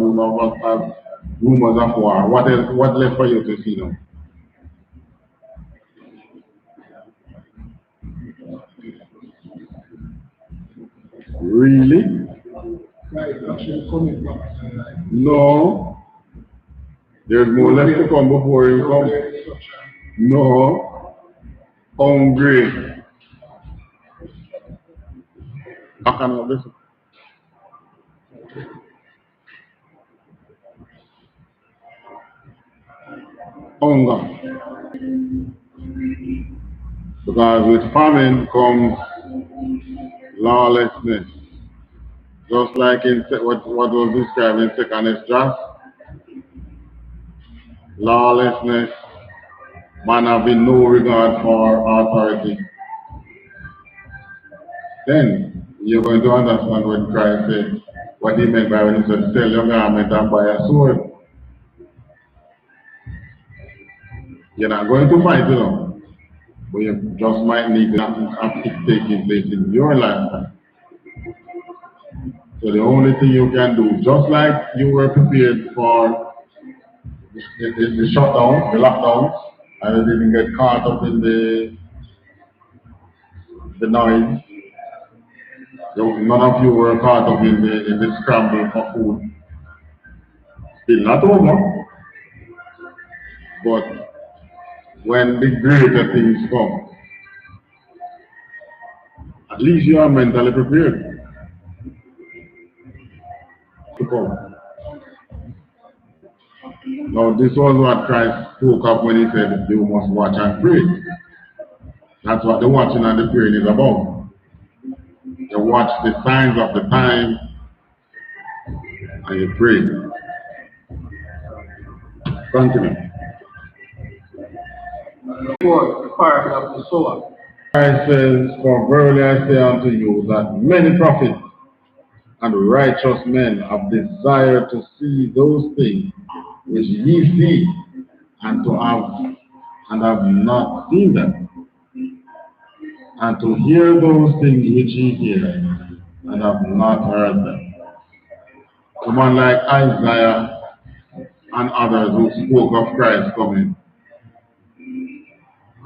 rumors of war. What else? What left for you to see now? Really? No. There's more left to come before you come. No. Hungry. I cannot listen. Hunger. Because with famine comes lawlessness. Just like in what was described in second Esdras, lawlessness, man having no regard for authority. Then you're going to understand when Christ said what he meant by when he said, sell your garment and buy a sword. You're not going to fight, you know, but you just might need to have it taking place in your lifetime. So the only thing you can do, just like you were prepared for the shutdown, the lockdown, and you didn't get caught up in the noise. None of you were caught up in the scramble for food. Still not over, but when the greater things come, at least you are mentally prepared to come. Now, this was what Christ spoke of when he said, you must watch and pray. That's what the watching and the praying is about. You watch the signs of the time and you pray. Continue. The parable of the sower. Christ says, for verily I say unto you that many prophets and righteous men have desired to see those things which ye see, and have not seen them, and to hear those things which ye hear, and have not heard them. Someone like Isaiah and others who spoke of Christ coming.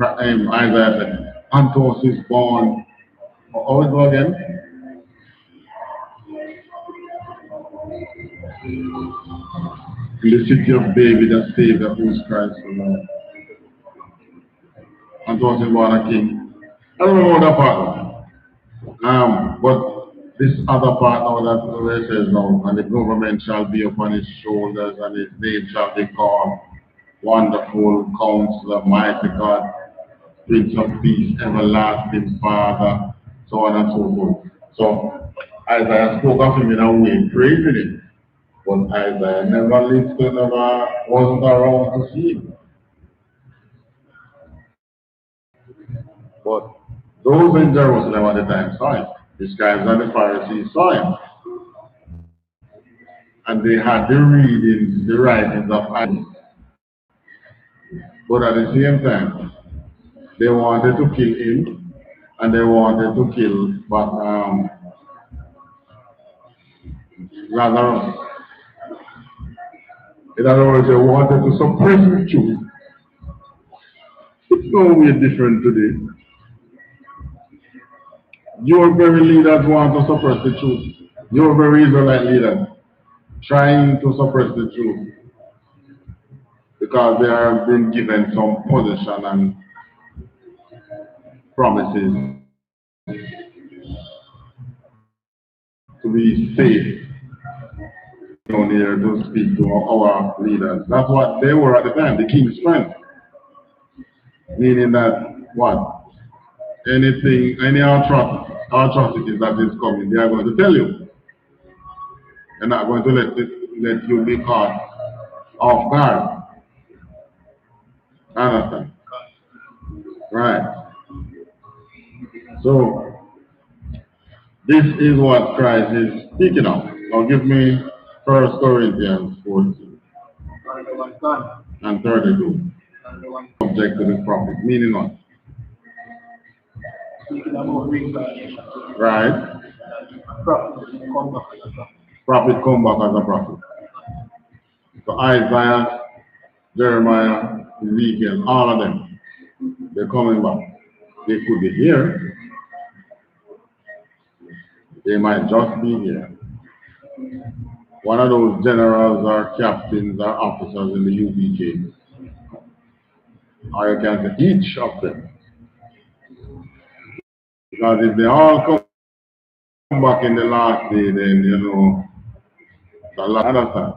Isaiah said, unto us is born, how is it again? In the city of David, a Savior who is Christ the Lord. Unto us is born a king. I don't know that part. But this other part now that where it says now, and the government shall be upon his shoulders, and his name shall be called Wonderful Counselor, Mighty God, Prince of Peace, Everlasting Father, so on and so forth. So Isaiah spoke of him in a way, praising him. But Isaiah never lived to never wasn't around to see him. But those in Jerusalem at the time saw him. The scribes and the Pharisees saw him. And they had the readings, the writings of Isaiah. But at the same time, they wanted to kill him and they wanted to kill Lazarus. In other words, they wanted to suppress the truth. It's no way different today. Your very leaders want to suppress the truth. Your very Israelite leaders trying to suppress the truth because they have been given some position and promises to be safe down here to speak to our leaders. That's what they were at the time, the king's friends. Meaning that what? Anything, any atrocities that is coming, they are going to tell you. They're not going to let you be caught off guard. Understand? Right. So this is what Christ is speaking of. Now give me 1 Corinthians 14 and 32. Subject to the prophet. Meaning what? Right. Prophet come back as a prophet. So Isaiah, Jeremiah, Ezekiel, all of them, they're coming back. They could be here. They might just be here. One of those generals or captains or officers in the U.P.K. Or you can say each of them. Because if they all come back in the last day, then the last time.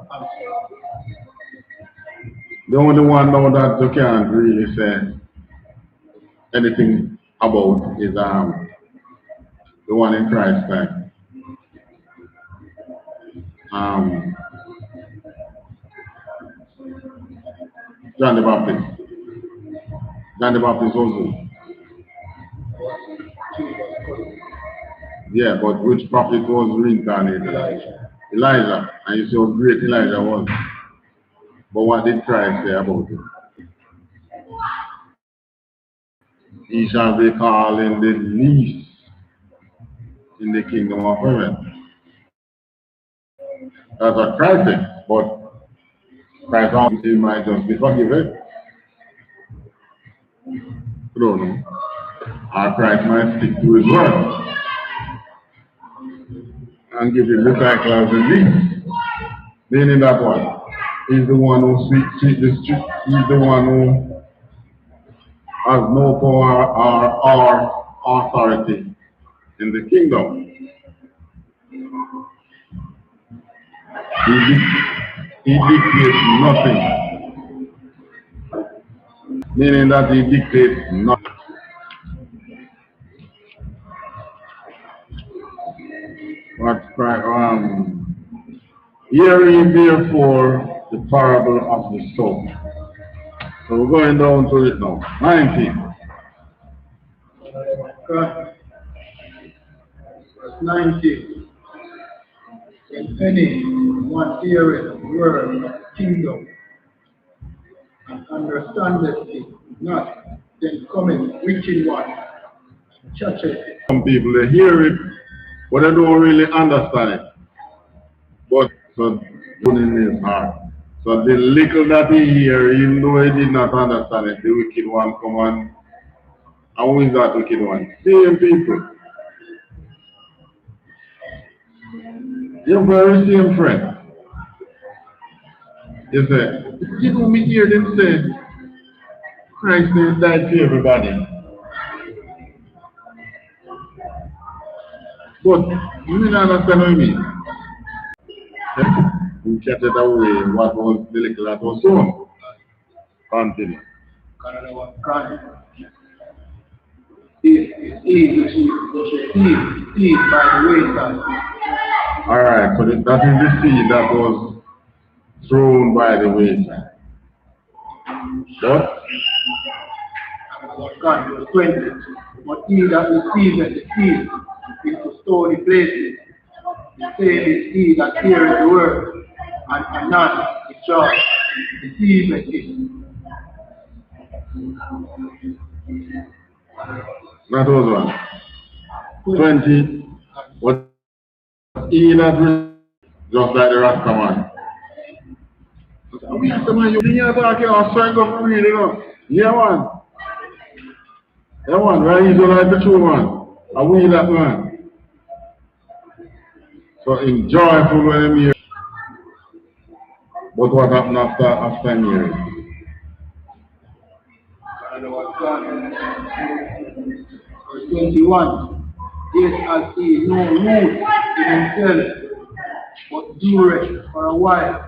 The only one now that you can't really say anything about is the one in Christ's time. John the Baptist. John the Baptist also. Yeah, but which prophet was reincarnated? Elijah. And you see how great Elijah was. But what did Christ say about him? He shall be called in the least in the kingdom of heaven. That's what Christ said. But Christ also might just be forgiven. You don't know. Or Christ might stick to his word and give his disciples the least. Meaning that what? He's the one who speaks the truth. He's the one who has no power or authority in the kingdom. He dictates nothing. Meaning that he dictates nothing. Here is therefore the parable of the sower. So we're going down to it now. 19. Verse 19. If any one heareth the word of kingdom and understandeth it not, then cometh wicked one and toucheth it. Some people they hear it, but they don't really understand it. But so in his heart. So the little that he hear, even though he did not understand it, the wicked one come on. And who is that wicked one? Same people. Your very same friend. You say, you know me hear them say, Christ has died for everybody. But you may not understand what I mean. We kept it away what was the little that was sown. Continue. Seed by the wayside. Alright, so that is the seed that was thrown by the wayside. But God, verse 20. But he that receiveth the seed into stony places, the same is he that heareth the word, and anon with joy receiveth it. that was one. 20. But he that just like the Rasta man. We have to man, you think you're talking or strength of real, you know. Yeah, man. Yeah, man, right? He's like the true man. And we that man. So enjoyful when I'm here. But what happened after hearing? And what God, verse 21. Yes, as he no root in himself, but dureth for a while.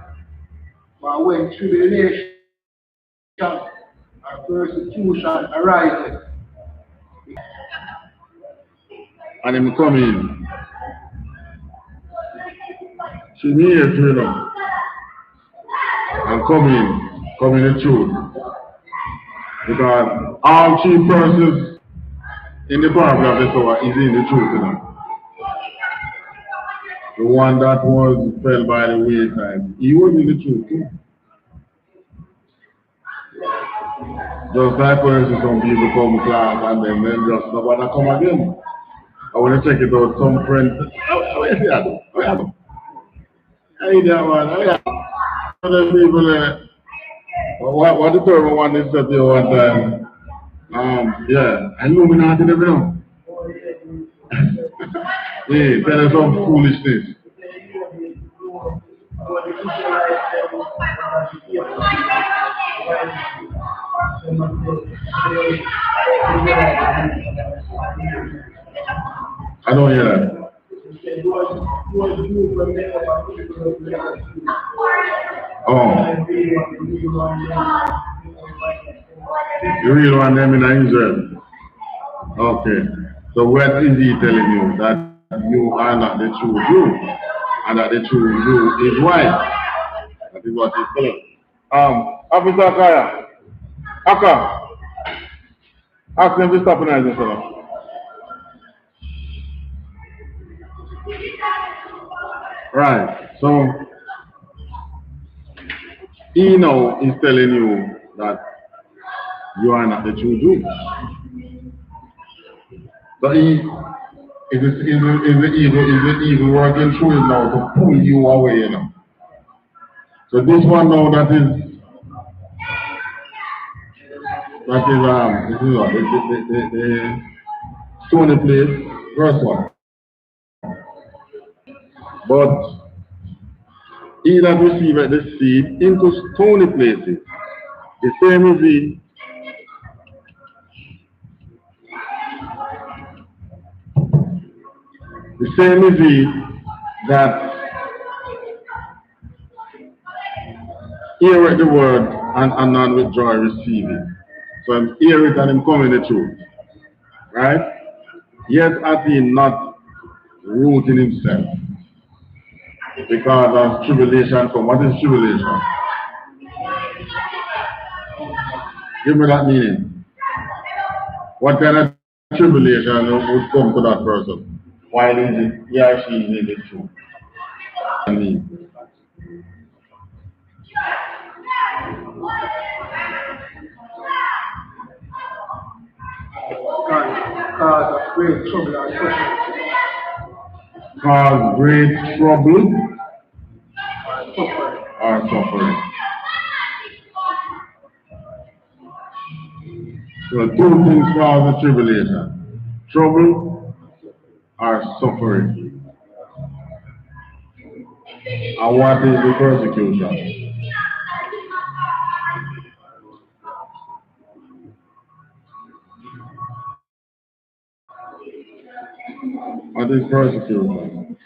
For when tribulation or persecution arises, And him come in. She near to know. And come in the truth. Because all three persons in the Parable of the Sower is in the truth, you know. The one that was fell by the wayside, he was in the truth too. Just like when some people come class and then just nobody come again. I want to check it out. Some friends, how is that? How is that one? How is that? Other people, what the third one is said here one time? Yeah, I know we not never know. Yeah, tell us some foolishness. I don't hear that. Oh. You really want them in Israel? Okay. So what is he telling you? That you are not the true you, and that the true you is white. That is what he's telling. Officer Kaya, Aka, ask them to stop in Israel. Right. So he now is telling you that you are not the true Jew. So is the evil working through it now to pull you away, you know. So this one now this is what the stony place, verse 1. But he that receiveth the seed into stony places, the same is he that heareth the word and anon with joy receive it. So I'm hear it and I'm coming the truth. Right? Yet hath he not root in himself. Because of tribulation come. What is tribulation? Give me that meaning. What kind of tribulation would come to that person? Why is it he or she is in the truth? I mean, cause great trouble or suffering. Cause great trouble or suffering. So two things cause the tribulation. Trouble or suffering. And what is the persecution? What is persecution?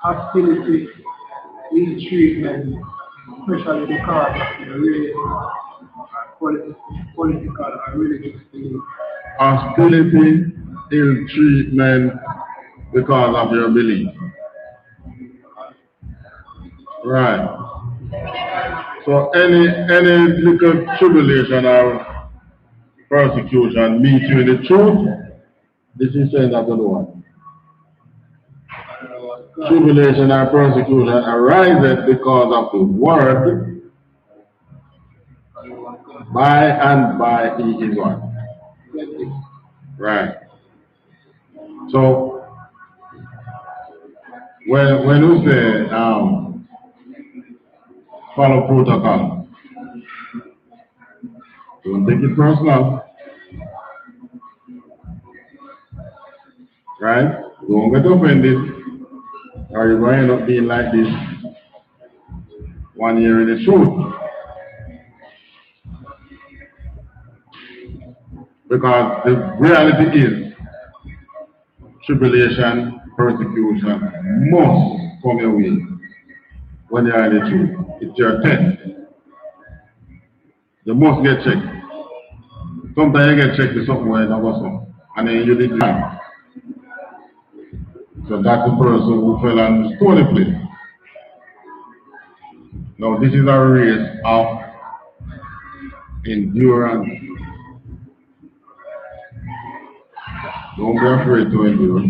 Hostility, ill treatment, especially because of the race, political or religious belief. Hostility, ill treatment, because of your belief. Right. So any little tribulation or persecution meet you in the truth, this is saying that the Lord. Tribulation or persecution arises because of the word, by and by he is one. Right. So when you say follow protocol, don't take it personal. Right? Don't get offended, or you're going to end up being like this 1 year in the truth. Because the reality is, tribulation, persecution must come your way when you are in the truth. It's your test. You must get checked. Sometimes you get checked with something where it never so. And then you did that. So that's the person who fell on the stony place. Now this is a race of endurance. Don't be afraid to endure.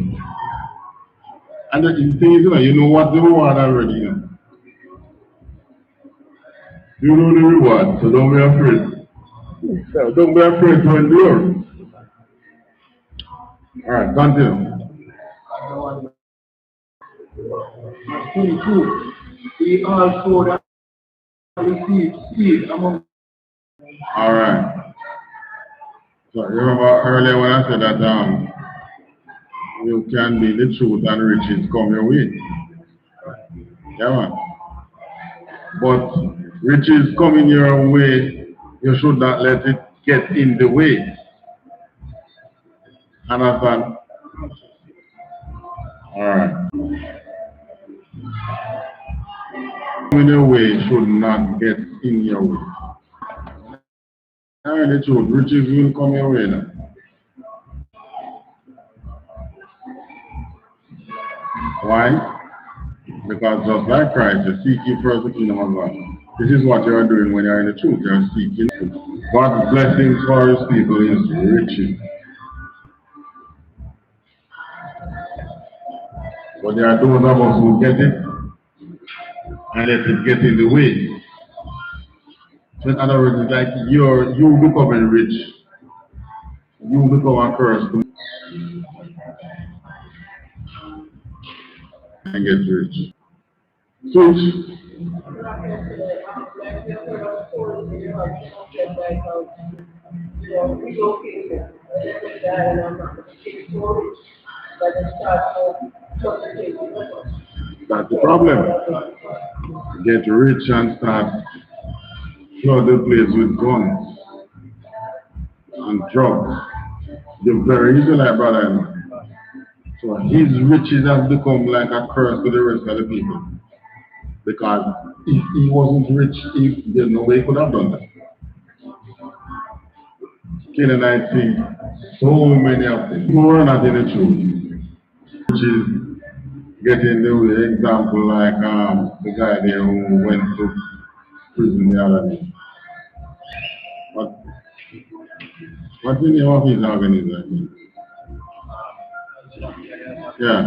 And the thing is, you know what the reward already. You know the reward, so don't be afraid. So don't be afraid to endure. Alright, continue. Verse 22. He also that received seed among. Alright. So remember earlier when I said that you can be the truth and riches come your way. Yeah, man. But riches coming your way, you should not let it get in the way. Understand? Alright. In your way should not get in your way. And the truth, riches will come your way now. Why? Because just like Christ, you seek ye first the kingdom of God. This is what you are doing when you are in the truth. You are seeking God's blessings for his people is riches. But there are those of us who get it and let it get in the way. So in other words, it's like you becoming rich. You become a curse and get rich. Switch. That's the problem. Get rich and start flood the place with guns and drugs. The very Israelite brother. So his riches have become like a curse to the rest of the people. Because if he wasn't rich, there's no way he could have done that. Canaanite thing, so many of them who are not in the truth, which is getting the way. Example like the guy there who went to prison the other day. What's the name of his organization? Yeah.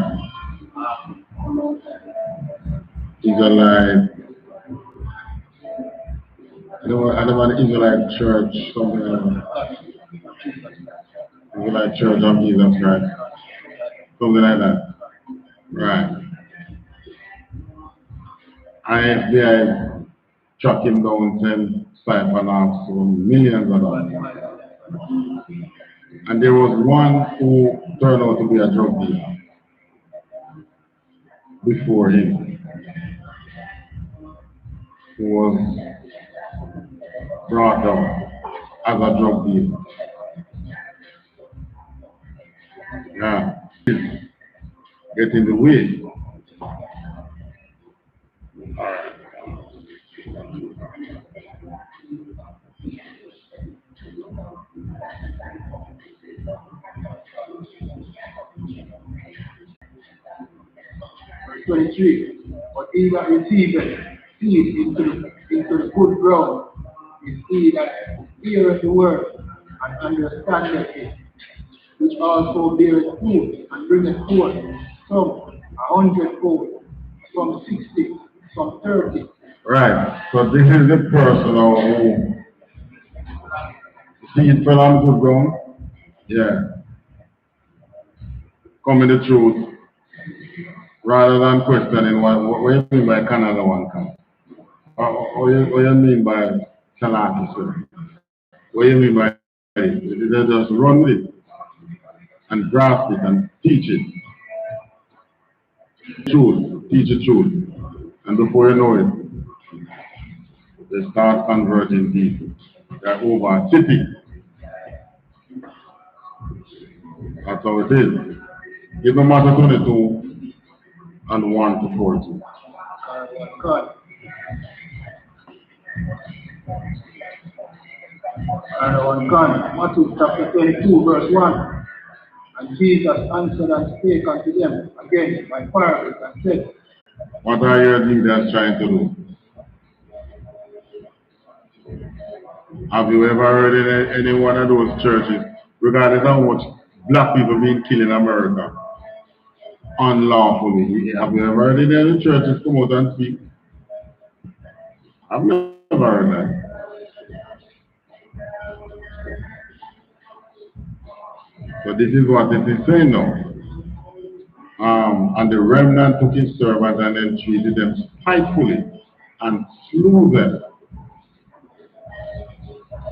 Israelite. I don't know an Israelite church, something like that. Israelite Church of Jesus Christ. Something like that. Right. I track him down, send siphon off some millions of dollars. And there was one who turned out to be a drug dealer before him, who was brought down as a drug dealer. Yeah. Get in the way. 23. But he that receiveth seed into the good ground is he that heareth the word and understandeth it, which also beareth fruit and bringeth forth some 100-fold, some 60, some 30. Right. So this is the person who seed fell on good ground. Yeah. Come in the truth. Rather than questioning what you mean by Canada one come. What you mean by Shalaki, sir? What you mean by it? They just run with it and grasp it and teach it. Truth, teach the truth. And before you know it, they start converting people. They're over a city. That's how it is. It no matter 22 and 1 to 40. God. And on God, Matthew chapter 22, verse 1. And Jesus answered and spake unto them again by parables and said, What are your leaders trying to do? Have you ever heard in any one of those churches, regardless of how much black people being killed in America, unlawfully? Have you ever heard any churches come out and speak? I've never heard that. So this is what it is saying now. And the remnant took his servants and then treated them spitefully and slew them.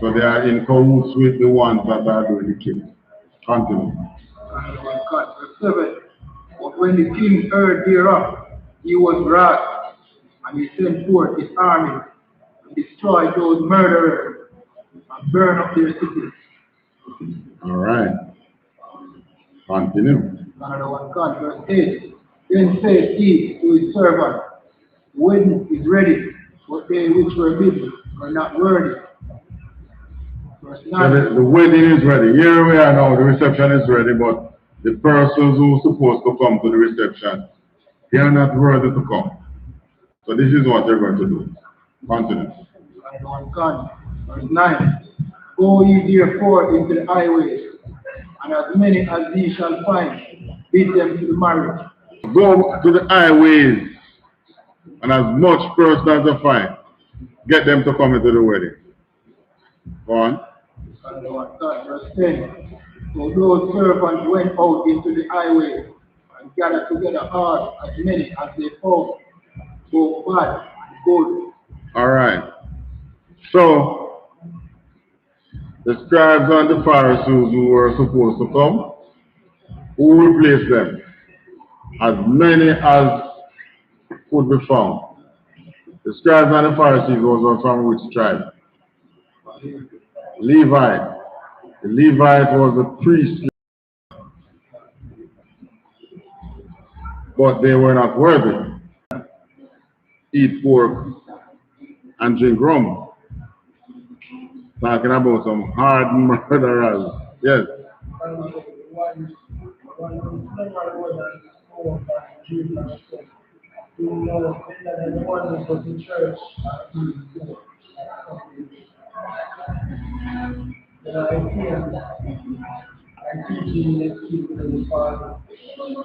So they are in cahoots with the ones that are doing the killing. Continue. Verse 7. But when the king heard thereof, he was wrath, and he sent forth his army and destroyed those murderers and burned up their cities. All right. Continue. Another one, God, verse 8. Then said he to his servant, the wedding is ready, but they which were bidden are not worthy. Verse 9. So the wedding is ready. Here we are now, the reception is ready, but the persons who are supposed to come to the reception, they are not worthy to come. So this is what they're going to do. Continue. Another one, God, verse 9. Go ye therefore into the highways, and as many as ye shall find, bid them to the marriage. Go to the highways, and as much persons as you find, get them to come into the wedding. Go on. Verse 10. So those servants went out into the highway and gathered together all as many as they found, both bad and good. All right. So the scribes and the Pharisees who were supposed to come, who replaced them? As many as could be found. The scribes and the Pharisees was from which tribe? Levite. The Levite was a priest, but they were not worthy. Eat pork and drink rum. Talking about some hard murderers. Yes.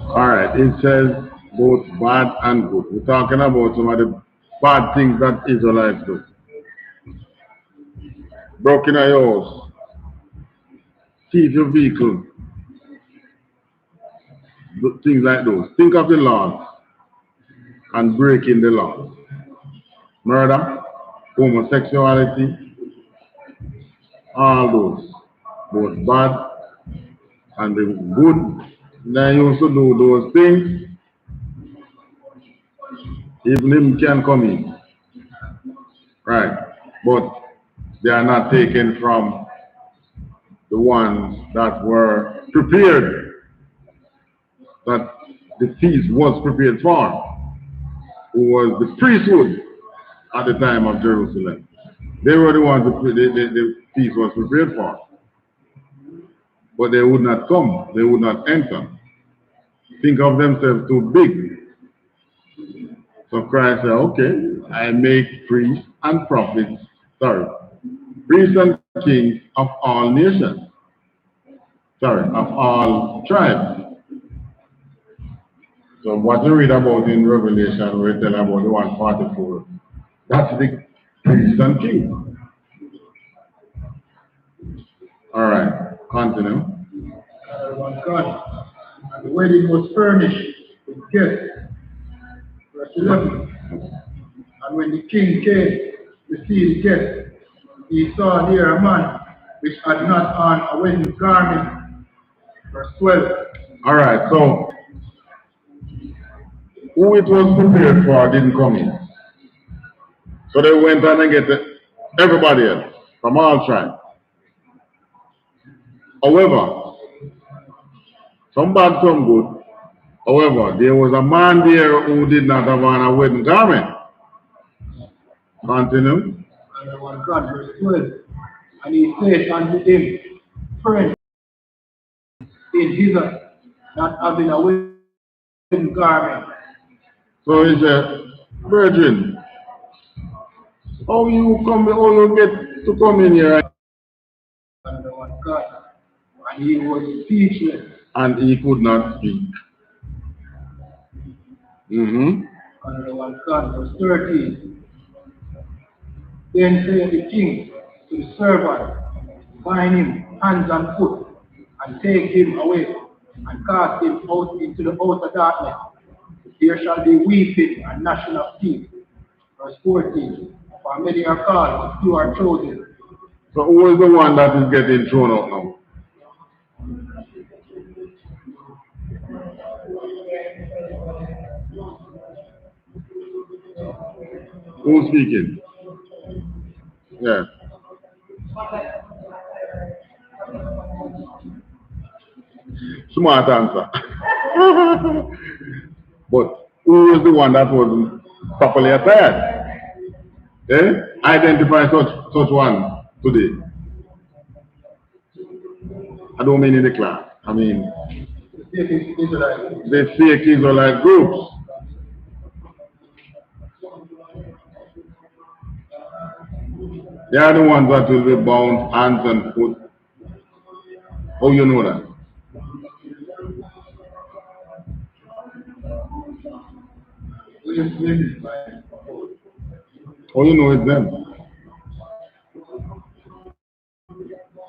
Alright, it says both bad and good. We're talking about some of the bad things that Israelites do. Broke in your house, thief your vehicle, things like those. Think of the laws and breaking the laws. Murder, homosexuality, all those, both bad and the good. They used to do those things. Even him can come in. Right. But they are not taken from the ones that were prepared, that the feast was prepared for, who was the priesthood at the time of Jerusalem. They were the ones the feast was prepared for. But they would not come, they would not enter. Think of themselves too big. So Christ said, okay, I make priests and prophets, priests and kings of all nations, of all tribes. So what you read about in Revelation, we tell about the 144, that's the priest and king. All right, continue. God. And the wedding was furnished with guests. Verse 11. And when the king came to see the guests, he saw there a man which had not on a wedding garment. Verse 12. All right, so who it was prepared for didn't come in. So they went on and get everybody else from all tribes. However, some bad, some good. However, there was a man there who did not have on a wedding garment. Continue. And God, verse 12. And he said unto him, friend, in hither, not having a wedding garment. So he said, Virgin, how you get to come in here? And God, and he was speechless. And he could not speak. And God, verse 13. Then said the king to the servant, bind him hands and foot, and take him away, and cast him out into the outer darkness. There shall be weeping and gnashing of teeth. Verse 14. For many are called, but few are chosen. So who is the one that is getting thrown out now? Who's speaking? Yeah. Smart answer. But who was the one that wasn't properly attired? Eh? Identify such one today. I don't mean in the class. I mean the fake Israelite groups. They are the ones that will be bound hands and foot. How you know that? How you know it's them?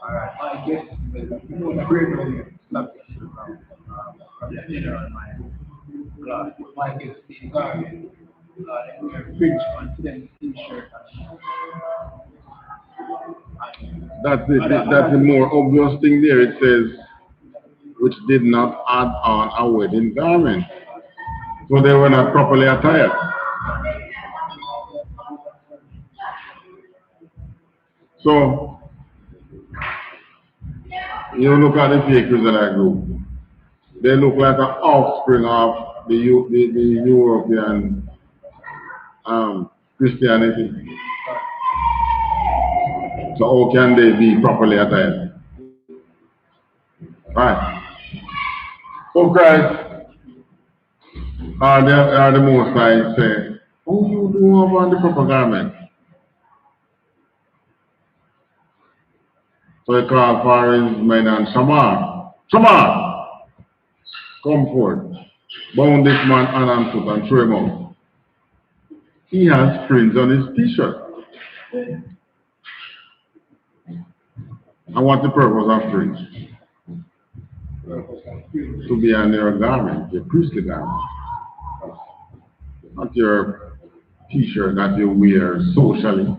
I guess you know the great one. My guess is garment. Fridge onto them t-shirt. That's the more obvious thing there. It says, which did not add on a wedding garment. So they were not properly attired. So, you look at the fake Israelite group. They look like an offspring of the European Christianity. So how can they be properly attired? Right. So Christ are the Most High say, who you do have on the proper garment? So he called for his men and Shamar. Shamar! Come forth. Bound this man hand and foot and throw him out. He has fringe on his t-shirt. And what's the purpose of fringe? To be on your garment, your priestly garment. Not your t-shirt that you wear socially.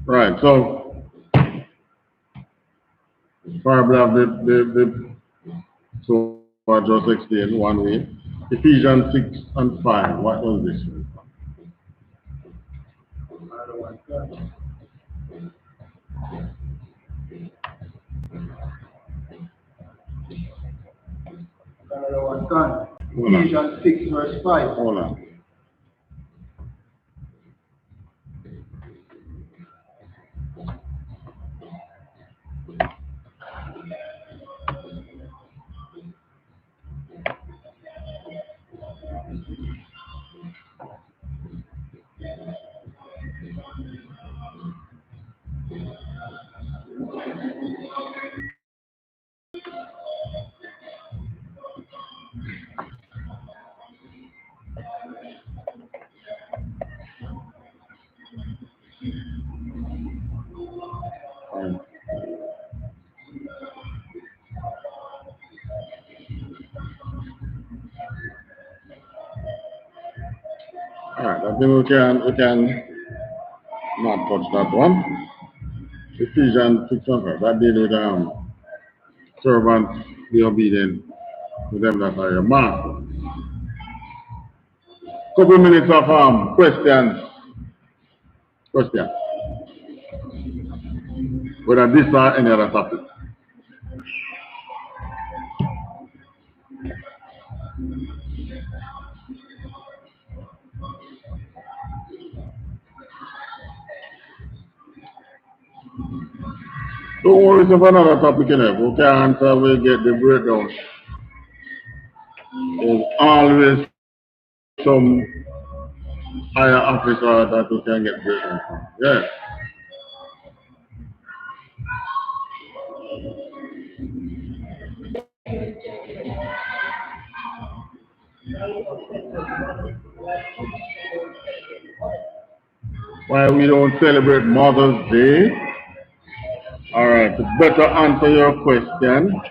Right, so Parable of the so I just explained one way. Ephesians 6 and 5. What was this? Ephesians 6 verse 5. Hold on. Alright, I think we can not touch that one. Ephesians 6:5. That deal with servants be obedient to them that are your master. Couple minutes of questions. Question. Whether this or any other topic. Don't worry if another topic in it. We can't we get the breakdown. There's always some higher officer that we can get breakdown from. Yeah. Why we don't celebrate Mother's Day? Alright, to better answer your question,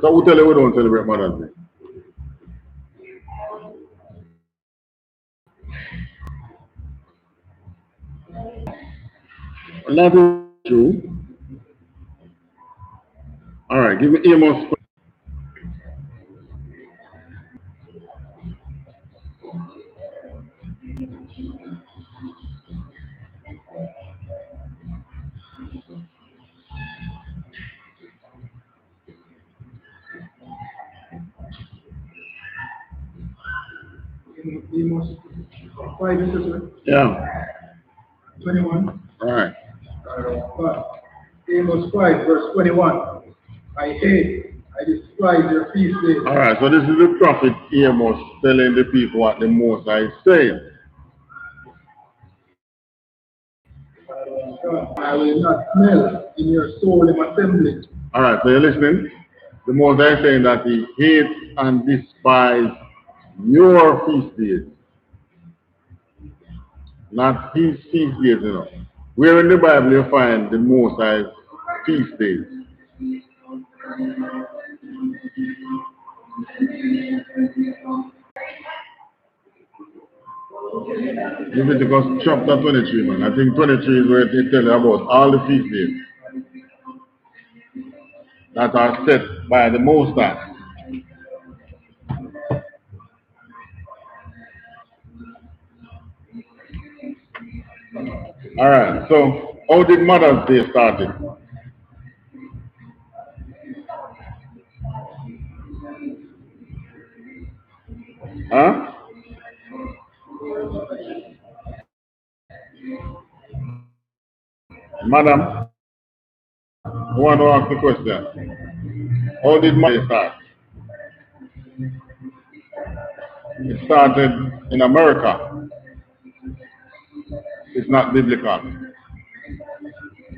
so we tell you we don't celebrate Mother's Day. That is true. Alright, give me Amos. Amos 5, Yeah. 21. Alright. Amos 5, verse 21. I hate, I despise your feast days. Alright, so this is the prophet Amos telling the people what the Most High is saying. I will not smell in your solemn assembly. Alright, so you're listening? The Most High is saying that he hates and despises your feast days. Not his feast days, you know. Where in the Bible you find the Most High's feast days? Leviticus chapter 23, man. I think 23 is where they tell you about all the feast days that are set by the Most High. Alright, so how did Mother's Day started? Huh? Madam, I want to ask the question. How did Mother's Day start? It started in America. It's not biblical.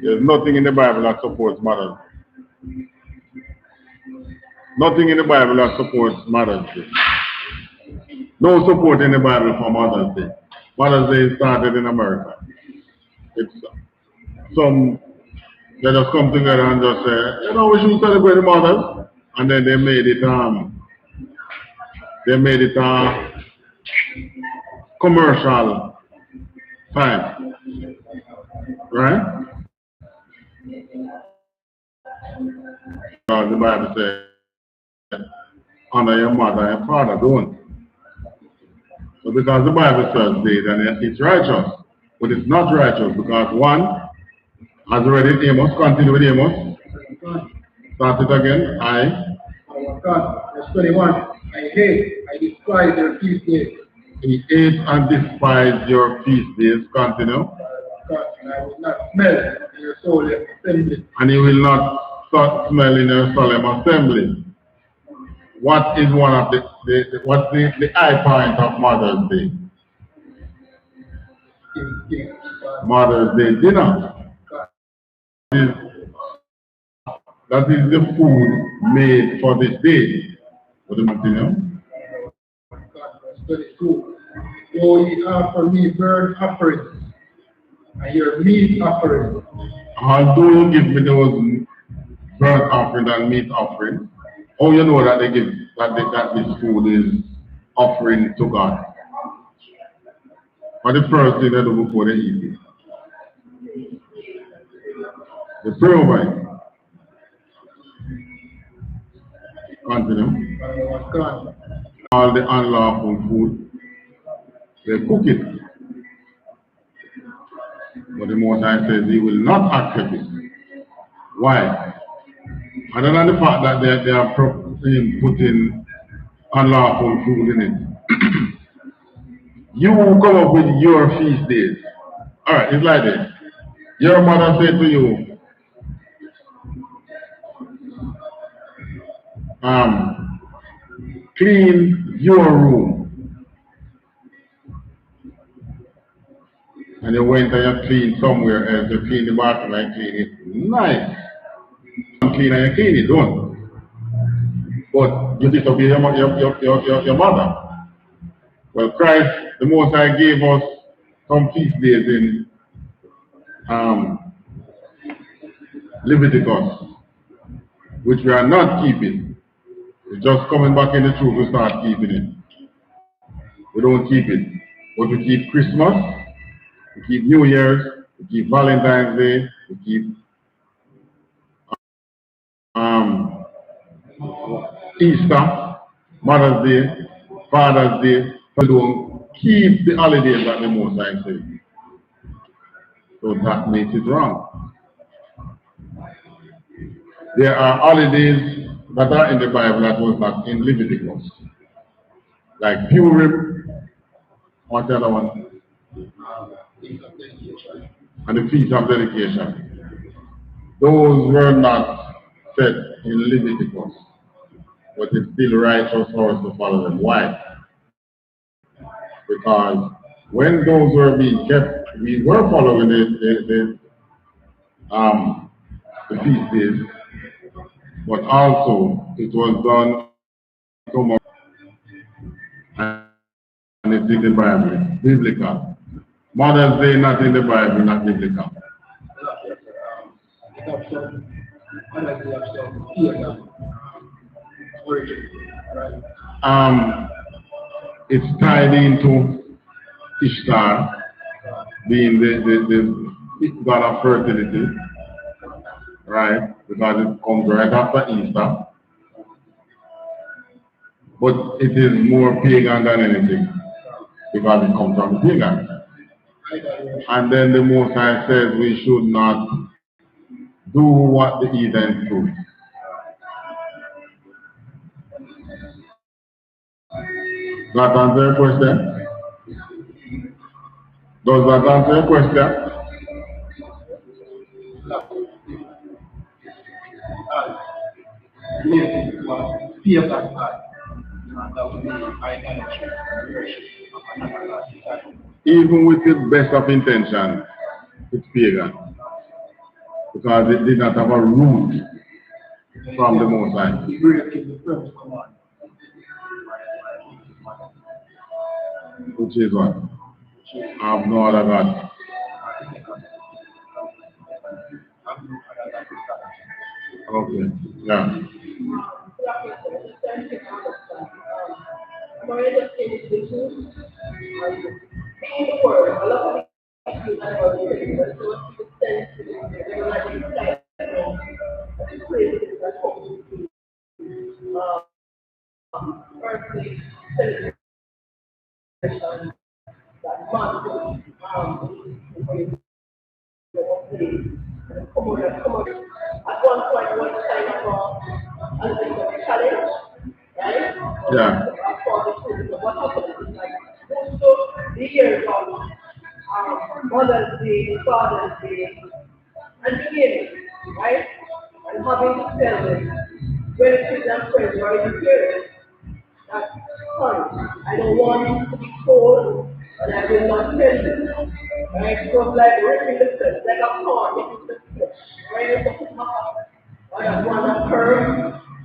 There's nothing in the Bible that supports Mother's Day. Nothing in the Bible that supports Mother's Day. No support in the Bible for Mother's Day. Mother's Day started in America. It's some, they just come together and just say, you know, we should celebrate the mothers. And then they made it commercial time. Right? The Bible says, honor your mother and father, don't. So because the Bible says that it's righteous, but it's not righteous because one has already Amos, continue with Amos. Start it again. Verse 21. I hate, I despise your feast days. He hates and despises your feast days. Continue. And I will not smell in your solemn assembly. And he will not smell in your solemn assembly. What is one of what's the high point of Mother's Day? Mother's Day dinner. That is the food made for this day. What do you continue? Verse 22. So he offered me burnt offerings and your meat offerings. How do you give me those burnt offering and meat offering? How you know that they give that this food is offering to God? What the first thing they do before they eat it? They pray over it. Continue. All the unlawful food, they cook it. But the Most High says he will not accept it. Why? Other than the fact that they are putting unlawful food in it. You will come up with your feast days. Alright, it's like this. Your mother said to you, clean your room. And you went and you clean somewhere else, you clean the bathroom and clean it. Nice. You clean and you clean it, don't. But you disobey your mother. Well, Christ, the Most High, gave us some feast days in Leviticus, which we are not keeping. It's just coming back in the truth to start keeping it. We don't keep it. But we keep Christmas, we keep New Year's, we keep Valentine's Day, we keep Easter, Mother's Day, Father's Day. We don't keep the holidays that the Most High says. So that makes it wrong. There are holidays that are in the Bible that was not in Leviticus. Like Purim, what's the other one? And the Feast of Dedication. Those were not set in Leviticus. But it's still righteous for us to follow them. Why? Because when those were being kept, we were following the feast days, but also it was done so much, and it's in the Bible, biblical. Mother's Day not in the Bible, not biblical. It's tied into Ishtar being the god of fertility, right? Because it comes right after Easter. But it is more pagan than anything because it comes from pagan. And then the Most High says we should not do what the heathens do. That answer your question? Does that answer your question? Even with the best of intention, it's pagan. Because it did not have a root from the Most High. Which is what? I have no other God. Okay, yeah. Yeah. Mother's Day, Father's Day, and beginning, right? And having to tell them relatives and friends are in the spirit. That's fine. I don't want you to be told, and I will not tell you. Right? So like ripping the flesh, like a thorn into the flesh. Right? And one of her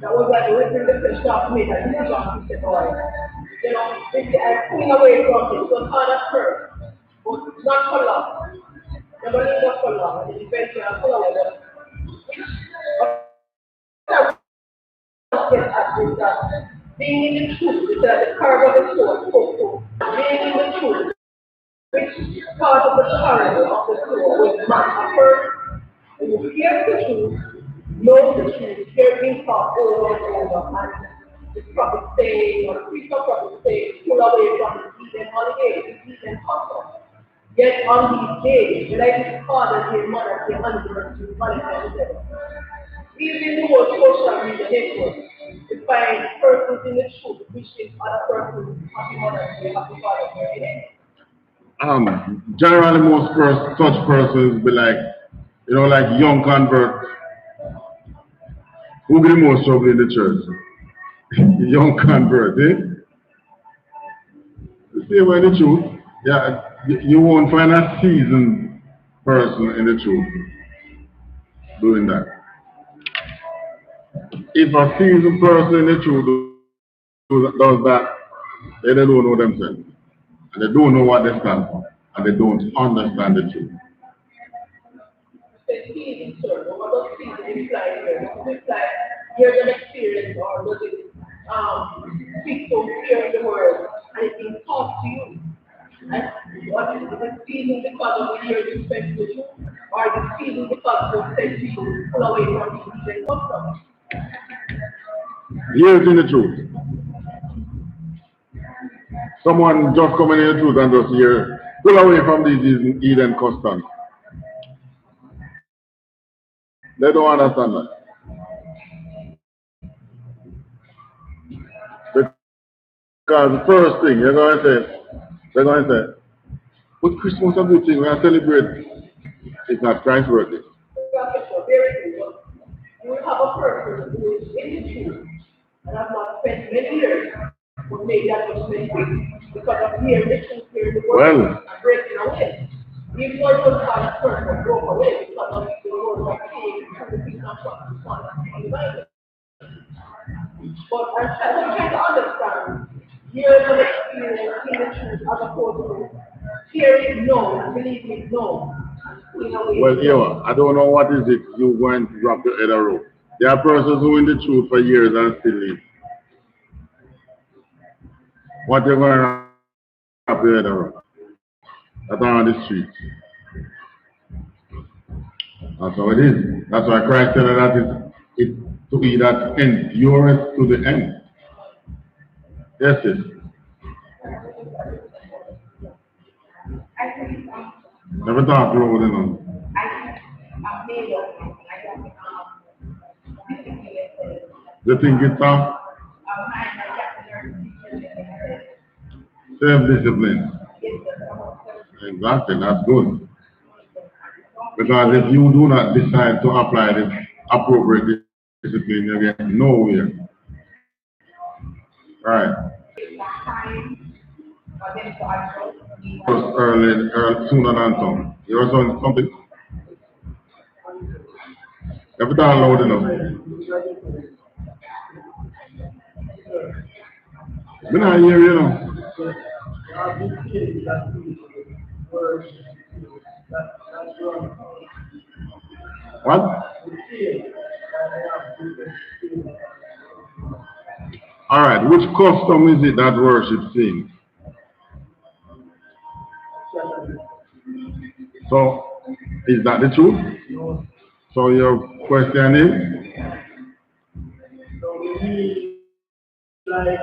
that was like ripping the flesh off me, that this is what he said, You know, I clean away from it. So hard at first, but not for long. Never leave up for long. And eventually I pull away them. Get at is that being in the truth is that the parable of the sower spoke to. Being in the truth, which part of the parable of the sower was man first. When you hear the truth, know the truth, hear being taught over and over, and the prophet saying, or the preacher prophet saying, pull away from the heathen holidays, the heathen custom. Yet on these days, when I did father, dear mother, dear husband, to manifest them. Even in the whole social media network, you find persons in the truth wishing other persons happy mother, dear happy father, dear. Generally, most such persons be like, you know, like young converts who get most trouble in the church. Young convert, eh? You see where the truth? Yeah, you won't find a seasoned person in the truth doing that. If a seasoned person in the truth does that, they don't know themselves. And they don't know what they stand for. And they don't understand the truth. Season, sir, but what does season imply here? Does it imply years of experience, or does it speak to fear in the world and it's being taught to you? And what is it season because of the years you spent with you, or is it season because of the you pull away from the season custom? Years in the truth. Someone just coming in the truth and just hear, pull away from these Eden customs. They don't understand that. Because the first thing they're going to say, but Christmas is a good thing, we are celebrating. It's not Christ's birthday. You will have a person who is in the truth and have not spent many years would make that much mistake because of hearing the truth, hearing the word, and breaking away. Even though it was not a person that broke away because of the Lord that came through the things of the Bible. But I'm trying to understand years of experience in the truth as opposed to hearing no and believing no. Well, yeah, I don't know what is it you're going to drop the other road. There are persons who in the truth for years and still live. What you're going to drop the other road? That's on the street. That's how it is. That's why Christ said that it's to be that endureth to the end. Yes, yes. Never talk loud enough. You think it's tough? Self-discipline. Exactly, that's good. Because if you do not decide to apply this appropriate discipline, you get nowhere. Right. Just early, sooner than some. You were saying something? You have to talk loud enough. We not hear you know. What? All right. Which custom is it that worship things? So, is that the truth? So your question is? Like,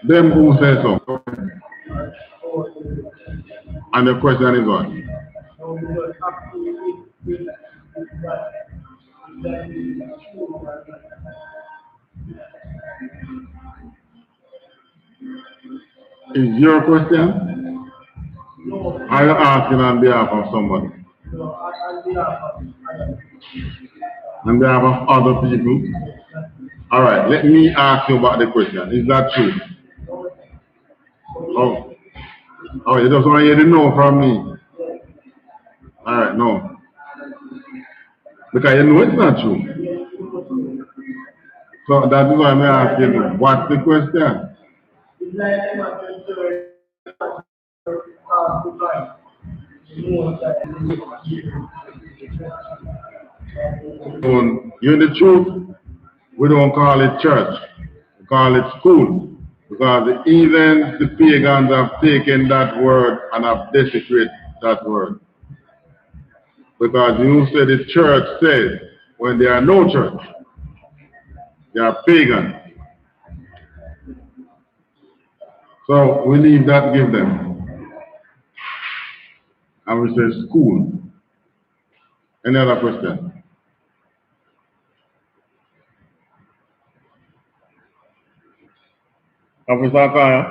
them who says so. And the question is what? Is your question? Are you asking on behalf of somebody? On behalf of other people? All right, let me ask you about the question. Is that true? Oh. Oh, you just want to hear the no from me? Alright, no. Because you know it's not true. So that is why I'm asking, what's the question? You the truth, we don't call it church, we call it school. Because even the pagans have taken that word and have desecrated that word. Because you say the church says, when there are no church, they are pagans. So we leave that, give them. And we say school. Any other question? Officer Kaya?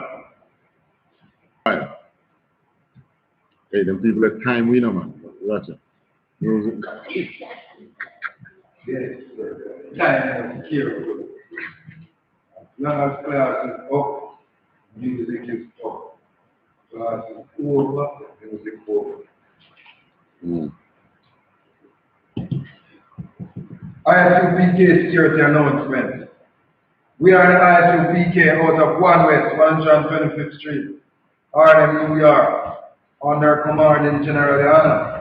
Right. Hey, them people at time we know, man. Watch it. Yes, time is here. Long as class is up, music is up. Class is over, music over. I.S.U.P.K security announcement. We are the I.S.U.P.K out of 1 West 125th Street, Harlem, New York, under commanding General YAHANNA.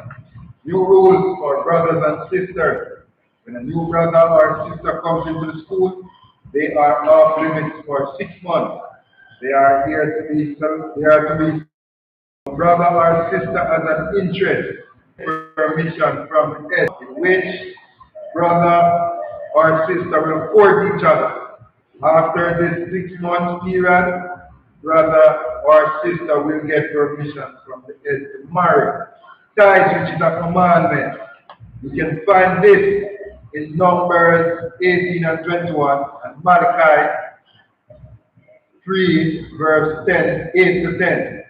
New rules for brothers and sisters. When a new brother or sister comes into the school, they are off limits for 6 months. They are to be brother or sister as an interest permission from the head, in which brother or sister will court each other. After this 6 month period, brother or sister will get permission from the head to marry. Tithes, which is a commandment. You can find this in Numbers 18 and 21 and Malachi 3 verse 10, 8 to 10.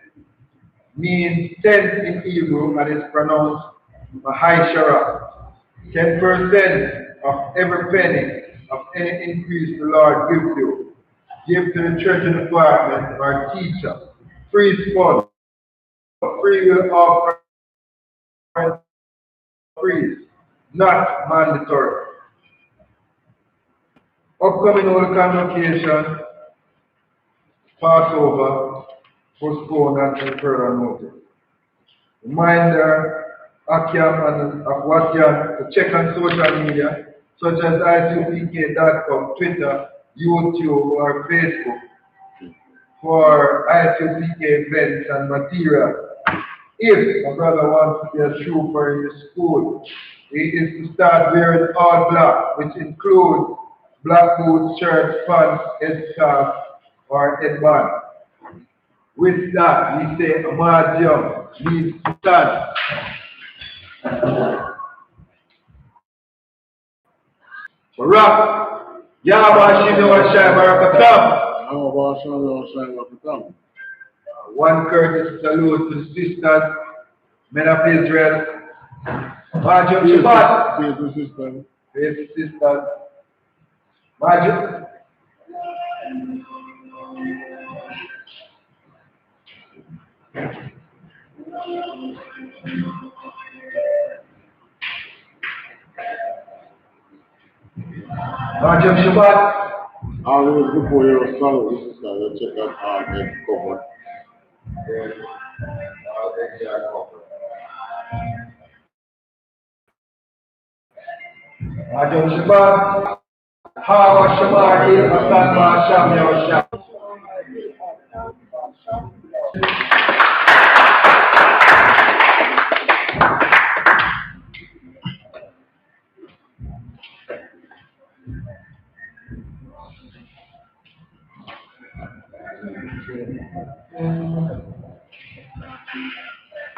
Means 10 in Hebrew and is pronounced Mahishara. 10% of every penny of any increase the Lord gives you. Give to the church department or teacher. Free fund. Free will offer free. Not mandatory. Upcoming Holy Convocation, Passover, postponed until further notice. Reminder of what can to check on social media such as ISUPK.com, Twitter, YouTube, or Facebook for ISUPK events and material. If a brother wants to be a trooper in the school, he is to start wearing all black, which includes black boots, shirt, pants, headscarf, or headband. With that, we say a mardium means to stand. Barak, one courteous salute to the sisters, men of Israel. Mardium Shabbat. Faithful sisters. Mardium. Mardium Shabbat. Always before your son, this is let's check that cover. Mardium Shabbat. Hawa Shabbat, Atan Ma'asham Yahushua.